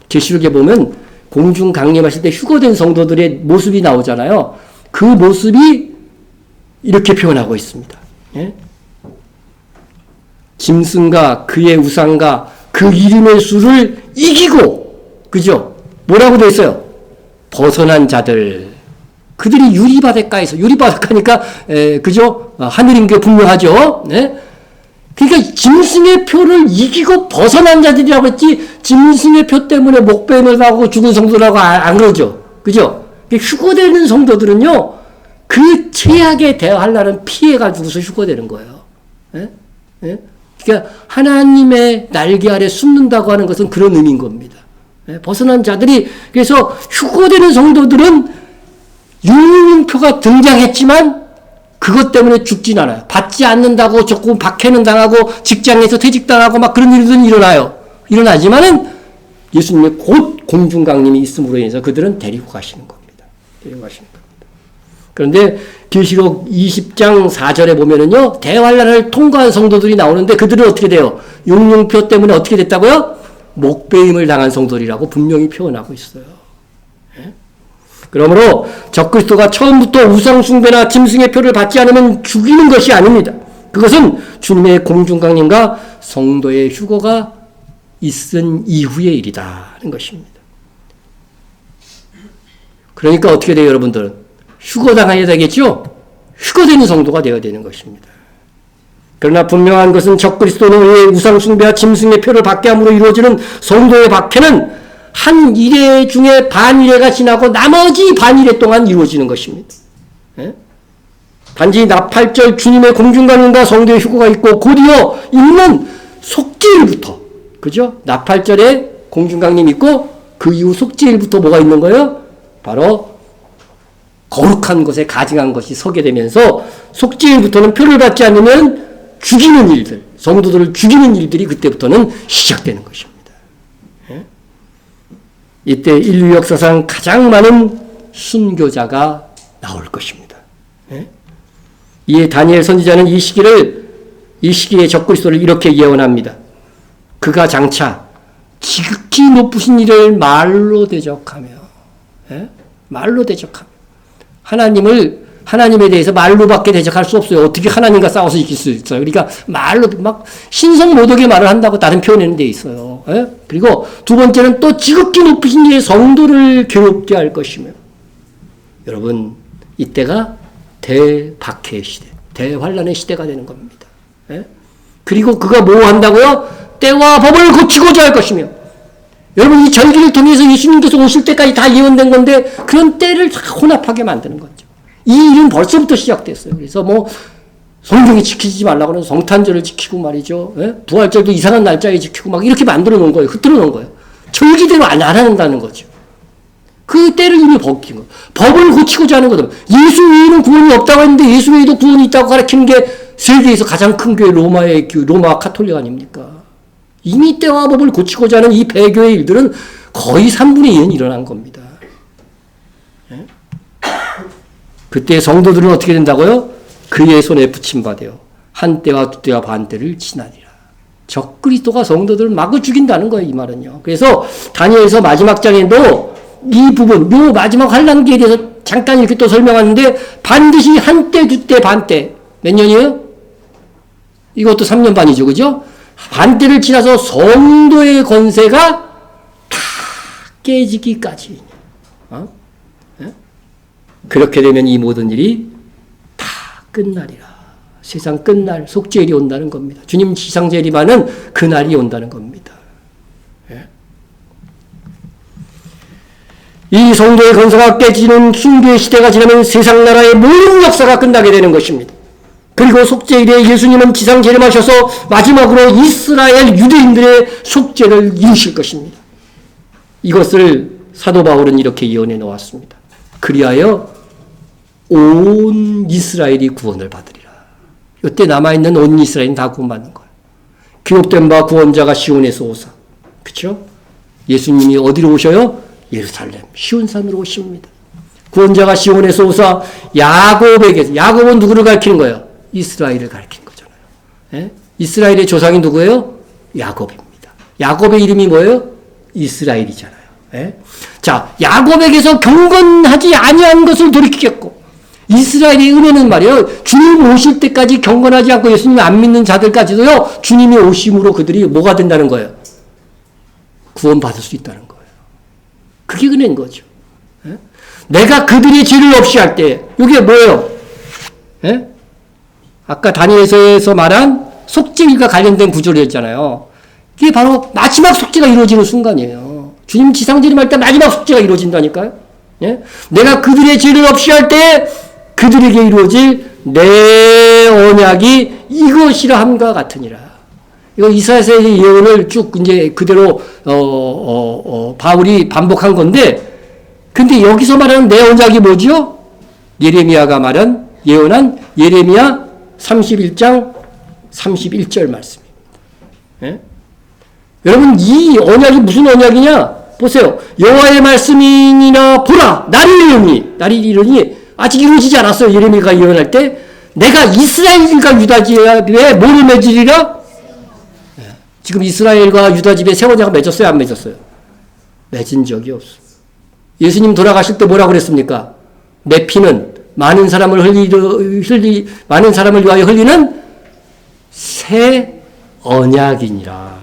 계시록에 보면 공중 강림하실 때 휴거된 성도들의 모습이 나오잖아요. 그 모습이 이렇게 표현하고 있습니다. 예? 짐승과 그의 우상과 그 이름의 수를 이기고, 그죠? 뭐라고 되어 있어요? 벗어난 자들. 그들이 유리바닷가에서, 유리바닷가니까, 그죠? 하늘인 게 분명하죠? 네? 그러니까 짐승의 표를 이기고 벗어난 자들이라고 했지, 짐승의 표 때문에 목뱀을 하고 죽은 성도라고 안 그러죠? 그죠? 휴거되는 성도들은요, 그 최악에 대하려는 피해가지고서 휴거되는 거예요. 예? 예? 그러니까 하나님의 날개 아래 숨는다고 하는 것은 그런 의미인 겁니다. 예? 벗어난 자들이, 그래서 휴거되는 성도들은 유명표가 등장했지만 그것 때문에 죽진 않아요. 받지 않는다고 조금 박해는 당하고 직장에서 퇴직당하고 막 그런 일들은 일어나요. 일어나지만은 예수님의 곧 공중강림이 있음으로 인해서 그들은 데리고 가시는 겁니다. 데리고 가시는 겁니다. 그런데 계시록 20장 4절에 보면은요, 대환란을 통과한 성도들이 나오는데 그들은 어떻게 돼요? 용용표 때문에 어떻게 됐다고요? 목배임을 당한 성도들이라고 분명히 표현하고 있어요. 예? 그러므로 적그리스도가 처음부터 우상숭배나 짐승의 표를 받지 않으면 죽이는 것이 아닙니다. 그것은 주님의 공중강림과 성도의 휴거가 있은 이후의 일이다는 것입니다. 그러니까 어떻게 돼요, 여러분들은? 휴거당해야 되겠죠? 휴거되는 성도가 되어야 되는 것입니다. 그러나 분명한 것은 적그리스도는 우상숭배와 짐승의 표를 받게 함으로 이루어지는 성도의 박해는 한 일회 중에 반일회가 지나고 나머지 반일회 동안 이루어지는 것입니다. 예? 단지 나팔절 주님의 공중강림과 성도의 휴거가 있고 곧이어 있는 속죄일부터, 그죠? 나팔절에 공중강림이 있고 그 이후 속죄일부터 뭐가 있는 거예요? 바로 거룩한 곳에 가증한 것이 서게 되면서 속죄일부터는 표를 받지 않으면 죽이는 일들, 성도들을 죽이는 일들이 그때부터는 시작되는 것입니다. 예? 이때 인류 역사상 가장 많은 순교자가 나올 것입니다. 예? 이에 다니엘 선지자는 이 시기에 적그리스도를 이렇게 예언합니다. 그가 장차 지극히 높으신 이를 말로 대적하며, 예? 말로 대적하며, 하나님에 대해서 말로밖에 대적할 수 없어요. 어떻게 하나님과 싸워서 이길 수 있어요? 그러니까 말로 막 신성모독의 말을 한다고 다른 표현하는 데 있어요. 예? 그리고 두 번째는 또 지극히 높으신 이의 성도를 괴롭게 할 것이며, 여러분 이때가 대박해의 시대, 대환란의 시대가 되는 겁니다. 예? 그리고 그가 뭐 한다고요? 때와 법을 고치고자 할 것이며, 여러분 이 절기를 통해서 예수님께서 오실 때까지 다 예언된 건데 그런 때를 다 혼합하게 만드는 거죠. 이 일은 벌써부터 시작됐어요. 그래서 뭐 성경에 지키지 말라고 하는 성탄절을 지키고 말이죠. 예? 부활절도 이상한 날짜에 지키고 막 이렇게 만들어 놓은 거예요. 흐트러 놓은 거예요. 절기대로 안 한다는 거죠. 그 때를 이미 벗긴 거예요. 법을 고치고자 하는 거죠. 예수 외에는 구원이 없다고 했는데 예수 외에도 구원이 있다고 가르치는 게 세계에서 가장 큰 교회 로마 카톨릭 아닙니까? 이미 때와 법을 고치고자 하는 이 배교의 일들은 거의 3분의 2는 일어난 겁니다. 예? 그때 성도들은 어떻게 된다고요? 그의 손에 붙임받아요. 한때와 두때와 반때를 지나리라. 적그리스도가 성도들을 마구 죽인다는 거예요, 이 말은요. 그래서 다니엘서 마지막 장에도 이 부분, 요 마지막 환란기에 대해서 잠깐 이렇게 또 설명하는데 반드시 한때, 두때, 반때. 몇 년이에요? 이것도 3년 반이죠, 그죠? 반때를 지나서 성도의 권세가 다 깨지기까지. 그렇게 되면 이 모든 일이 다 끝나리라. 세상 끝날 속죄일이 온다는 겁니다. 주님 지상 재림하는 그날이 온다는 겁니다. 이 성도의 권세가 깨지는 흉계의 시대가 지나면 세상 나라의 모든 역사가 끝나게 되는 것입니다. 그리고 속죄일에 예수님은 지상 재림하셔서 마지막으로 이스라엘 유대인들의 속죄를 이루실 것입니다. 이것을 사도 바울은 이렇게 예언해 놓았습니다. 그리하여 온 이스라엘이 구원을 받으리라. 이때 남아있는 온 이스라엘은 다 구원받는 거예요. 기록된 바 구원자가 시온에서 오사. 그렇죠? 예수님이 어디로 오셔요? 예루살렘 시온산으로 오십니다. 구원자가 시온에서 오사 야곱에게서, 야곱은 누구를 가리키는 거예요? 이스라엘을 가리키는 거잖아요. 예? 이스라엘의 조상이 누구예요? 야곱입니다. 야곱의 이름이 뭐예요? 이스라엘이잖아요. 예? 자, 야곱에게서 경건하지 아니한 것을 돌이키겠고, 이스라엘의 은혜는 말이에요. 주님 오실 때까지 경건하지 않고 예수님을 안 믿는 자들까지도요, 주님이 오심으로 그들이 뭐가 된다는 거예요? 구원받을 수 있다는 거예요. 그게 은혜인 거죠. 예? 내가 그들의 죄를 없이 할 때, 이게 뭐예요? 예? 아까 다니엘서에서 말한 속죄일과 관련된 구조였잖아요. 이게 바로 마지막 속죄가 이루어지는 순간이에요. 주님 지상재림할 때 마지막 속죄가 이루어진다니까요. 예? 내가 그들의 죄를 없이 할 때 그들에게 이루어질 내 언약이 이것이라 함과 같으니라. 이거 이사야서의 예언을 쭉 이제 그대로 바울이 반복한 건데, 근데 여기서 말하는 내 언약이 뭐죠? 예레미야가 말한 예언한 예레미야 31장 31절 말씀입니다. 예? 여러분, 이 언약이 무슨 언약이냐? 보세요. 여호와의 말씀이니라 보라, 날이 이르니 아직 이루어지지 않았어요. 예레미야가 예언할 때 내가 이스라엘과 유다 집에 뭐를 맺으리라? 예. 지금 이스라엘과 유다 집에 새 언약을 맺었어요? 안 맺었어요? 맺은 적이 없어요. 예수님 돌아가실 때 뭐라고 그랬습니까? 내 피는 많은 사람을 많은 사람을 위하여 흘리는 새 언약이니라.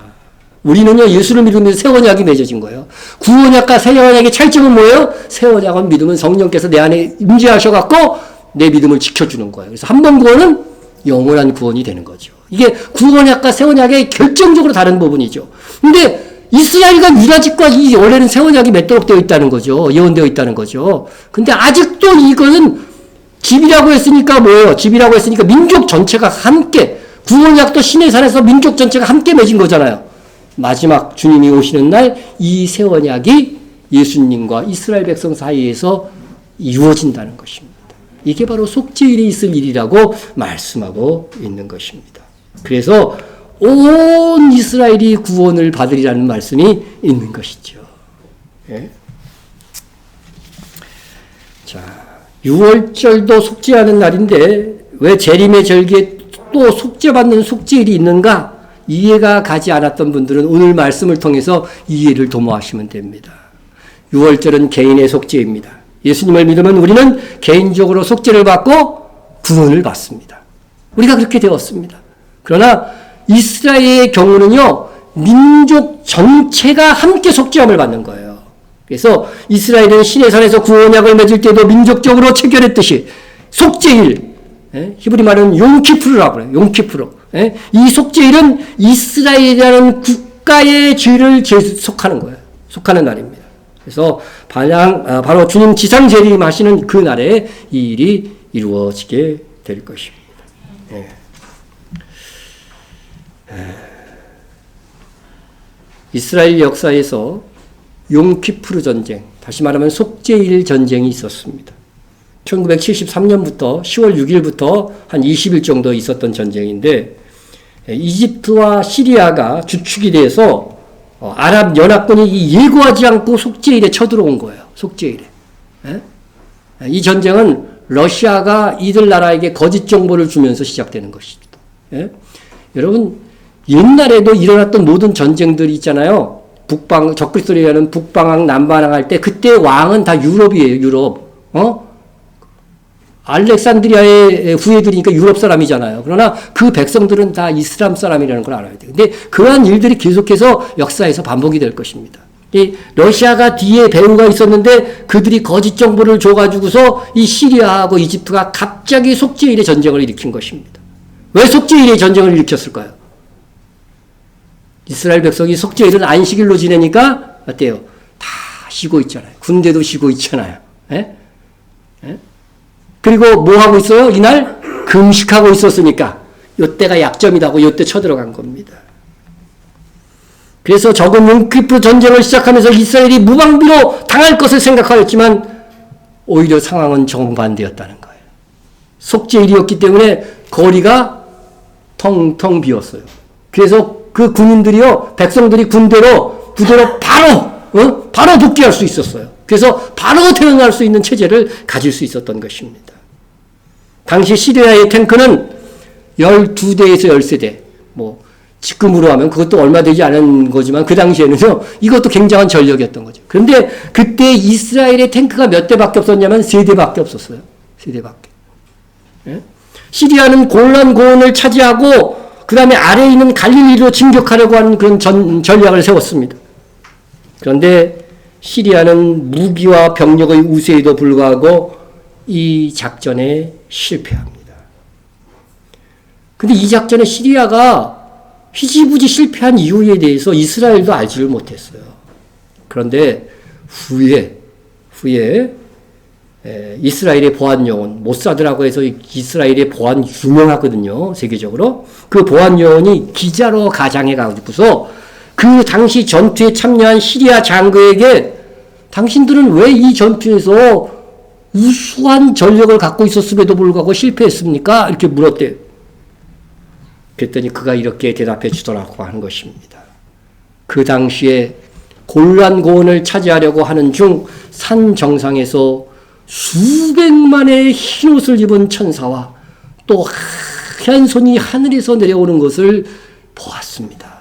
우리는요, 예수를 믿으면서 새 언약이 맺어진 거예요. 구언약과 새 언약의 차이점은 뭐예요? 새 언약은 믿으면 성령께서 내 안에 임재하셔갖고 내 믿음을 지켜주는 거예요. 그래서 한 번 구원은 영원한 구원이 되는 거죠. 이게 구언약과 새 언약의 결정적으로 다른 부분이죠. 근데 이스라엘과 유다 집과 이 원래는 새 언약이 맺도록 되어 있다는 거죠. 예언되어 있다는 거죠. 근데 아직도 이거는 집이라고 했으니까 뭐예요? 집이라고 했으니까 민족 전체가 함께, 구언약도 신의 산에서 민족 전체가 함께 맺은 거잖아요. 마지막 주님이 오시는 날 이 새 언약이 예수님과 이스라엘 백성 사이에서 이루어진다는 것입니다. 이게 바로 속죄일이 있을 일이라고 말씀하고 있는 것입니다. 그래서 온 이스라엘이 구원을 받으리라는 말씀이 있는 것이죠. 예? 자, 6월절도 속죄하는 날인데 왜 재림의 절기에 또 속죄받는 속죄일이 있는가? 이해가 가지 않았던 분들은 오늘 말씀을 통해서 이해를 도모하시면 됩니다. 6월절은 개인의 속죄입니다. 예수님을 믿으면 우리는 개인적으로 속죄를 받고 구원을 받습니다. 우리가 그렇게 되었습니다. 그러나 이스라엘의 경우는요, 민족 전체가 함께 속죄함을 받는 거예요. 그래서 이스라엘은 신의 산에서 구원약을 맺을 때도 민족적으로 체결했듯이 속죄일, 히브리 말은 용키푸르라고 해요. 용키푸르. 이 속죄일은 이스라엘이라는 국가의 죄를 속하는 거예요. 속하는 날입니다. 그래서 바로 주님 지상 재림하시는 그 날에 이 일이 이루어지게 될 것입니다. 이스라엘 역사에서 용키푸르 전쟁, 다시 말하면 속죄일 전쟁이 있었습니다. 1973년부터 10월 6일부터 한 20일 정도 있었던 전쟁인데, 이집트와 시리아가 주축이 돼서 아랍 연합군이 예고하지 않고 속죄일에 쳐들어온 거예요. 속죄일에. 이 전쟁은 러시아가 이들 나라에게 거짓 정보를 주면서 시작되는 것입니다. 예? 여러분, 옛날에도 일어났던 모든 전쟁들이 있잖아요. 적그리스도라는 북방학, 남방학 할 때, 그때 왕은 다 유럽이에요, 유럽. 알렉산드리아의 후예들이니까 유럽 사람이잖아요. 그러나 그 백성들은 다 이슬람 사람이라는 걸 알아야 돼요. 근데 그러한 일들이 계속해서 역사에서 반복이 될 것입니다. 이 러시아가 뒤에 배후가 있었는데 그들이 거짓 정보를 줘가지고서 이 시리아하고 이집트가 갑자기 속죄일의 전쟁을 일으킨 것입니다. 왜 속죄일의 전쟁을 일으켰을까요? 이스라엘 백성이 속죄일은 안식일로 지내니까 어때요? 다 쉬고 있잖아요. 군대도 쉬고 있잖아요. 예? 예? 그리고 뭐 하고 있어요? 이날 금식하고 있었으니까 요때가 약점이라고 요때 쳐들어간 겁니다. 그래서 적은 욤키프 전쟁을 시작하면서 이스라엘이 무방비로 당할 것을 생각하였지만 오히려 상황은 정반대였다는 거예요. 속죄일이었기 때문에 거리가 텅텅 비었어요. 그래서 그 군인들이요, 백성들이 부대로 바로 복귀할 수 있었어요. 그래서 바로 대응할 수 있는 체제를 가질 수 있었던 것입니다. 당시 시리아의 탱크는 12대에서 13대, 지금으로 하면 그것도 얼마 되지 않은 거지만 그 당시에는요, 이것도 굉장한 전력이었던 거죠. 그런데 그때 이스라엘의 탱크가 몇 대밖에 없었냐면 3대밖에 없었어요. 3대밖에. 예? 시리아는 골란 고원을 차지하고 그 다음에 아래에 있는 갈릴리로 진격하려고 하는 그런 전략을 세웠습니다. 그런데 시리아는 무기와 병력의 우세에도 불구하고 이 작전에 실패합니다. 근데 이 작전에 시리아가 희지부지 실패한 이유에 대해서 이스라엘도 알지를 못했어요. 그런데 후에 이스라엘의 보안 요원, 모사드라고 해서 이스라엘의 보안 유명하거든요. 세계적으로. 그 보안 요원이 기자로 가장해 가지고서 그 당시 전투에 참여한 시리아 장교에게 당신들은 왜 이 전투에서 우수한 전력을 갖고 있었음에도 불구하고 실패했습니까? 이렇게 물었대요. 그랬더니 그가 이렇게 대답해 주더라고 하는 것입니다. 그 당시에 골란 고원을 차지하려고 하는 중 산 정상에서 수백만의 흰 옷을 입은 천사와 또 하얀 손이 하늘에서 내려오는 것을 보았습니다.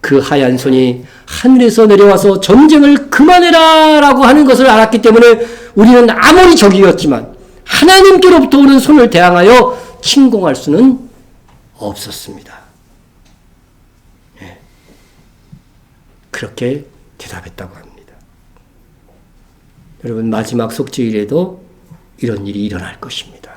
그 하얀 손이 하늘에서 내려와서 전쟁을 그만해라 라고 하는 것을 알았기 때문에 우리는 아무리 적이었지만 하나님께로부터 오는 손을 대항하여 침공할 수는 없었습니다. 네. 그렇게 대답했다고 합니다. 여러분, 마지막 속죄일에도 이런 일이 일어날 것입니다.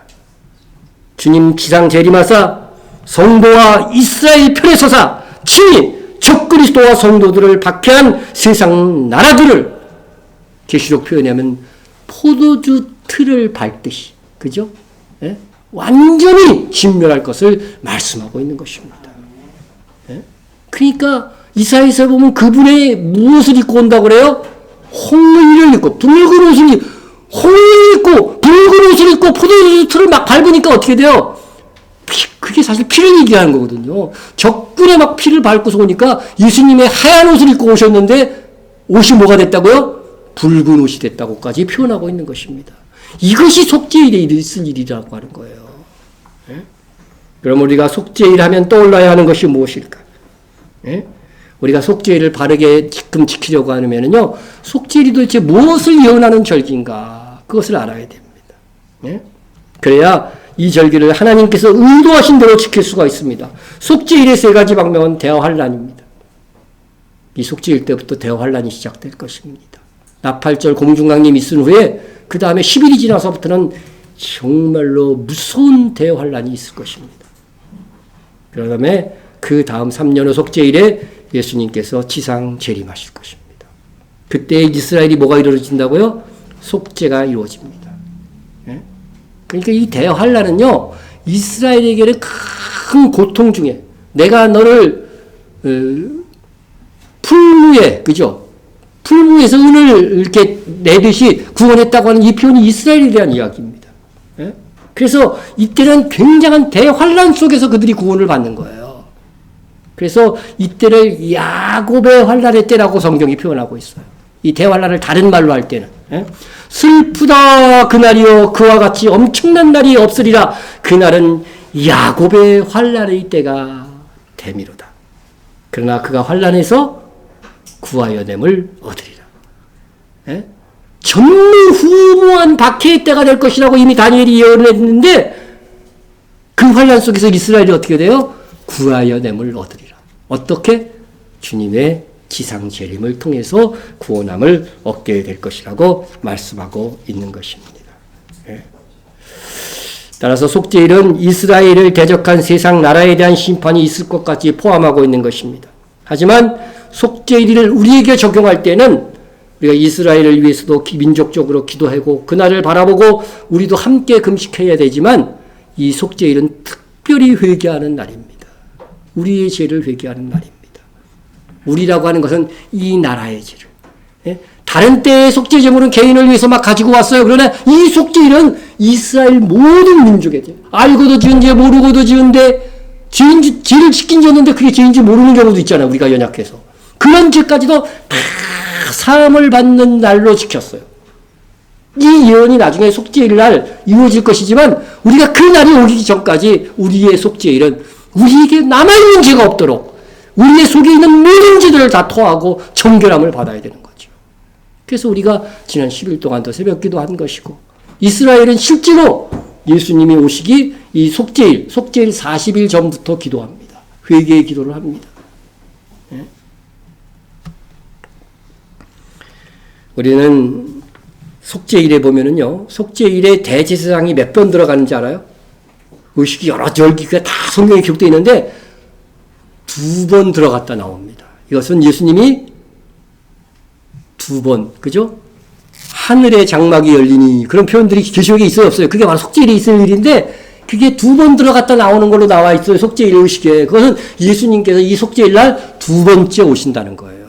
주님 지상 재림하사 성도와 이스라엘 편에 서사 친히 적그리스도와 성도들을 박해한 세상 나라들을 계시록 표현하면 포도주 틀을 밟듯이, 그죠? 예? 완전히 진멸할 것을 말씀하고 있는 것입니다. 예? 그러니까 이사야에서 보면 그분의 무엇을 입고 온다고 그래요? 홍의를 입고 붉은 옷을 홍의를 입고 붉은 옷을 입고 포도주 틀을 막 밟으니까 어떻게 돼요? 그게 사실 피를 얘기하는 거거든요. 적군에 막 피를 밟고서 오니까 예수님의 하얀 옷을 입고 오셨는데 옷이 뭐가 됐다고요? 붉은 옷이 됐다고까지 표현하고 있는 것입니다. 이것이 속죄일에 있을 일이라고 하는 거예요. 예? 그럼 우리가 속죄일 하면 떠올라야 하는 것이 무엇일까? 예? 우리가 속죄일을 바르게 지금 지키려고 하면요, 속죄일이 도대체 무엇을 예언하는 절기인가? 그것을 알아야 됩니다. 예? 그래야 이 절기를 하나님께서 의도하신 대로 지킬 수가 있습니다. 속죄일의 3가지 방명은 대환란입니다. 이 속죄일 때부터 대환란이 시작될 것입니다. 나팔절 공중강림이 있은 후에 그 다음에 10일이 지나서부터는 정말로 무서운 대환란이 있을 것입니다. 그 다음에 그 다음 3년 후 속죄일에 예수님께서 지상 재림하실 것입니다. 그때 이스라엘이 뭐가 이루어진다고요? 속죄가 이루어집니다. 예? 그러니까 이 대환란은요, 이스라엘에게는 큰 고통 중에 내가 너를 풀무에, 그죠? 풀무에서 은을 이렇게 내듯이 구원했다고 하는 이 표현이 이스라엘에 대한 이야기입니다. 예? 그래서 이때는 굉장한 대환란 속에서 그들이 구원을 받는 거예요. 그래서 이때를 야곱의 환란의 때라고 성경이 표현하고 있어요. 이 대환란을 다른 말로 할 때는. 예? 슬프다 그날이요 그와 같이 엄청난 날이 없으리라. 그날은 야곱의 환난의 때가 되미로다. 그러나 그가 환난에서 구하여냄을 얻으리라. 예? 전무후무한 박해의 때가 될 것이라고 이미 다니엘이 예언을 했는데 그 환난 속에서 이스라엘이 어떻게 돼요? 구하여냄을 얻으리라. 어떻게? 주님의 지상 재림을 통해서 구원함을 얻게 될 것이라고 말씀하고 있는 것입니다. 예. 따라서 속죄일은 이스라엘을 대적한 세상 나라에 대한 심판이 있을 것까지 포함하고 있는 것입니다. 하지만 속죄일을 우리에게 적용할 때는 우리가 이스라엘을 위해서도 민족적으로 기도하고 그날을 바라보고 우리도 함께 금식해야 되지만 이 속죄일은 특별히 회개하는 날입니다. 우리의 죄를 회개하는 날입니다. 우리라고 하는 것은 이 나라의 죄를. 예? 다른 때의 속죄 제물은 개인을 위해서 막 가지고 왔어요. 그러나 이 속죄일은 이스라엘 모든 민족의 죄. 알고도 지은 죄, 모르고도 지은 죄를 짓긴 졌는데 그게 죄인지 모르는 경우도 있잖아요. 우리가 연약해서. 그런 죄까지도 다 사함을 받는 날로 지켰어요. 이 예언이 나중에 속죄일 날 이루어질 것이지만 우리가 그 날이 오기 전까지 우리의 속죄일은 우리에게 남아있는 죄가 없도록 우리의 속에 있는 모든 죄들을 다 토하고 정결함을 받아야 되는 거죠. 그래서 우리가 지난 10일 동안도 새벽기도 한 것이고 이스라엘은 실제로 예수님이 오시기 이 속죄일 40일 전부터 기도합니다. 회개의 기도를 합니다. 네? 우리는 속죄일에 보면은요, 속죄일에 대제사장이 몇 번 들어가는지 알아요? 의식이 여러 절기가 다 성경에 기록되어 있는데 2번 들어갔다 나옵니다. 이것은 예수님이 2번, 그죠? 하늘의 장막이 열리니 그런 표현들이 계시록에 있어요, 없어요? 그게 바로 속죄일에 있을 일인데 그게 2번 들어갔다 나오는 걸로 나와 있어요. 속죄일 의식에. 그것은 예수님께서 이 속죄일 날 2번째 오신다는 거예요.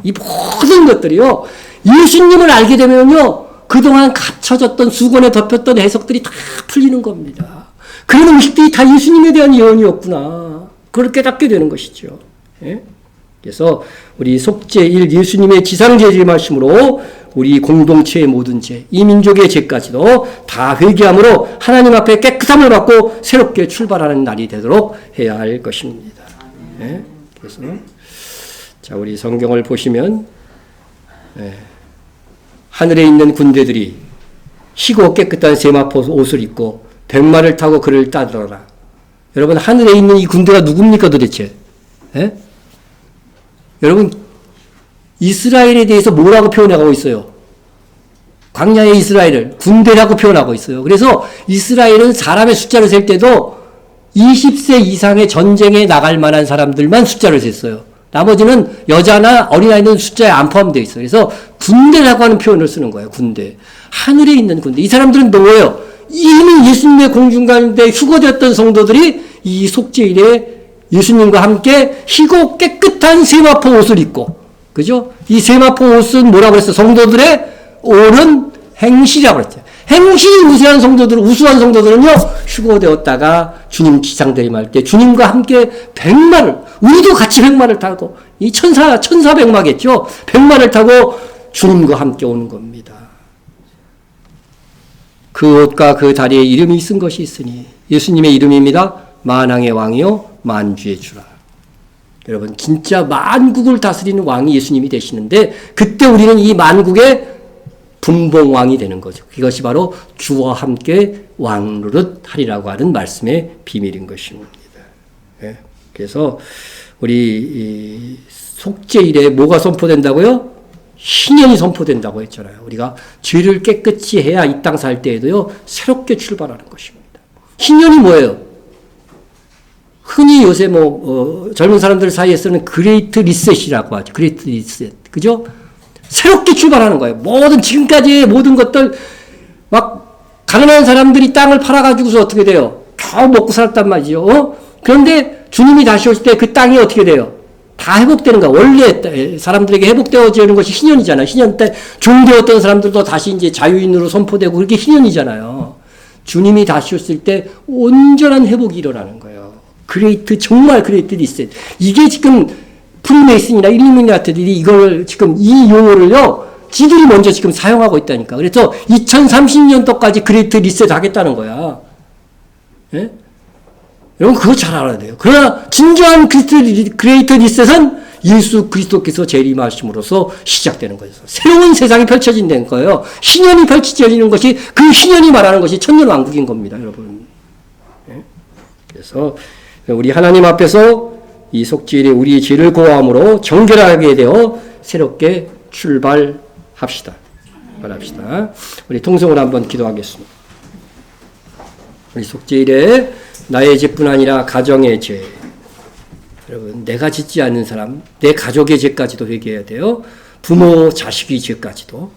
이 모든 것들이요. 예수님을 알게 되면요. 그동안 갇혀졌던 수건에 덮였던 해석들이 다 풀리는 겁니다. 그런 의식들이 다 예수님에 대한 예언이었구나. 그걸 깨닫게 되는 것이죠. 예? 그래서 우리 속죄일 예수님의 지상재림하심으로 우리 공동체의 모든 죄, 이 민족의 죄까지도 다 회개함으로 하나님 앞에 깨끗함을 받고 새롭게 출발하는 날이 되도록 해야 할 것입니다. 예? 그래서 자, 우리 성경을 보시면 하늘에 있는 군대들이 희고 깨끗한 세마포 옷을 입고 백마를 타고 그를 따르라. 여러분, 하늘에 있는 이 군대가 누굽니까 도대체? 예? 여러분, 이스라엘에 대해서 뭐라고 표현하고 있어요? 광야의 이스라엘을 군대라고 표현하고 있어요. 그래서 이스라엘은 사람의 숫자를 셀 때도 20세 이상의 전쟁에 나갈 만한 사람들만 숫자를 셌어요. 나머지는 여자나 어린아이는 숫자에 안 포함되어 있어요. 그래서 군대라고 하는 표현을 쓰는 거예요. 군대. 하늘에 있는 군대. 이 사람들은 뭐예요? 이미 예수님의 공중 가운데 휴거되었던 성도들이 이 속죄일에 예수님과 함께 희고 깨끗한 세마포 옷을 입고, 그죠? 이 세마포 옷은 뭐라고 그랬어요? 성도들의 옳은 행실이라고 그랬죠. 행실이 우수한 성도들은요, 휴거되었다가 주님 지상대림할 때 주님과 함께 백마를, 우리도 같이 백마를 타고, 이 천사백마겠죠? 백마를 타고 주님과 함께 오는 겁니다. 그 옷과 그 다리에 이름이 쓴 것이 있으니, 예수님의 이름입니다. 만왕의 왕이요, 만주의 주라. 여러분, 진짜 만국을 다스리는 왕이 예수님이 되시는데, 그때 우리는 이 만국의 분봉왕이 되는 거죠. 이것이 바로 주와 함께 왕노릇 하리라고 하는 말씀의 비밀인 것입니다. 네. 그래서 우리 속죄일에 뭐가 선포된다고요? 신년이 선포된다고 했잖아요. 우리가 죄를 깨끗이 해야 이 땅 살 때에도요, 새롭게 출발하는 것입니다. 신년이 뭐예요? 흔히 요새 젊은 사람들 사이에서는 그레이트 리셋이라고 하죠. 그레이트 리셋. 그죠? 새롭게 출발하는 거예요. 지금까지의 모든 것들, 막, 가난한 사람들이 땅을 팔아가지고서 어떻게 돼요? 겨우 먹고 살았단 말이죠. 그런데 주님이 다시 오실 때 그 땅이 어떻게 돼요? 다 회복되는 거야. 원래 사람들에게 회복되어지는 것이 희년이잖아요. 희년 때 종되었던 사람들도 다시 이제 자유인으로 선포되고 그렇게 희년이잖아요. 주님이 다시 오실 때 온전한 회복이 일어나는 거예요. 정말 그레이트 리셋. 이게 지금 프리메이슨이나 일루미나티들이 이걸 지금 이 용어를요, 지들이 먼저 지금 사용하고 있다니까. 그래서 2030년도까지 그레이트 리셋 하겠다는 거야. 예? 여러분 그거 잘 알아야 돼요. 그러나 진정한 그레이터 리셋은 예수 그리스도께서 재림하심으로써 시작되는 거죠. 새로운 세상이 펼쳐진다는 거예요. 신년이 펼쳐지는 것이 그 신년이 말하는 것이 천년왕국인 겁니다, 여러분. 그래서 우리 하나님 앞에서 이 속죄일에 우리의 죄를 고함으로 정결하게 되어 새롭게 출발합시다. 바랍시다. 우리 통성으로 한번 기도하겠습니다. 우리 속죄일에 나의 죄뿐 아니라 가정의 죄, 여러분 내가 짓지 않는 사람, 내 가족의 죄까지도 회개해야 돼요. 부모, 자식의 죄까지도.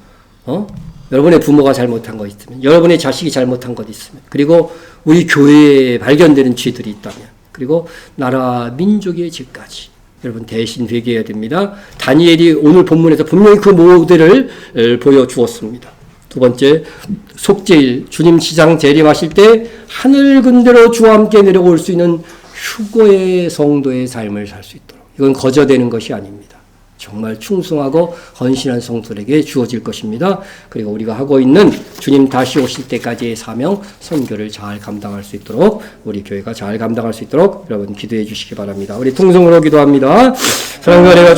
여러분의 부모가 잘못한 것 있으면, 여러분의 자식이 잘못한 것 있으면, 그리고 우리 교회에 발견되는 죄들이 있다면, 그리고 나라 민족의 죄까지 여러분 대신 회개해야 됩니다. 다니엘이 오늘 본문에서 분명히 그 모델을 보여주었습니다. 두 번째, 속죄일, 주님 시장 재림하실 때 하늘 군대로 주와 함께 내려올 수 있는 휴거의 성도의 삶을 살 수 있도록. 이건 거저되는 것이 아닙니다. 정말 충성하고 헌신한 성도들에게 주어질 것입니다. 그리고 우리가 하고 있는 주님 다시 오실 때까지의 사명, 선교를 잘 감당할 수 있도록, 우리 교회가 잘 감당할 수 있도록 여러분 기도해 주시기 바랍니다. 우리 통성으로 기도합니다. 사랑과 은혜가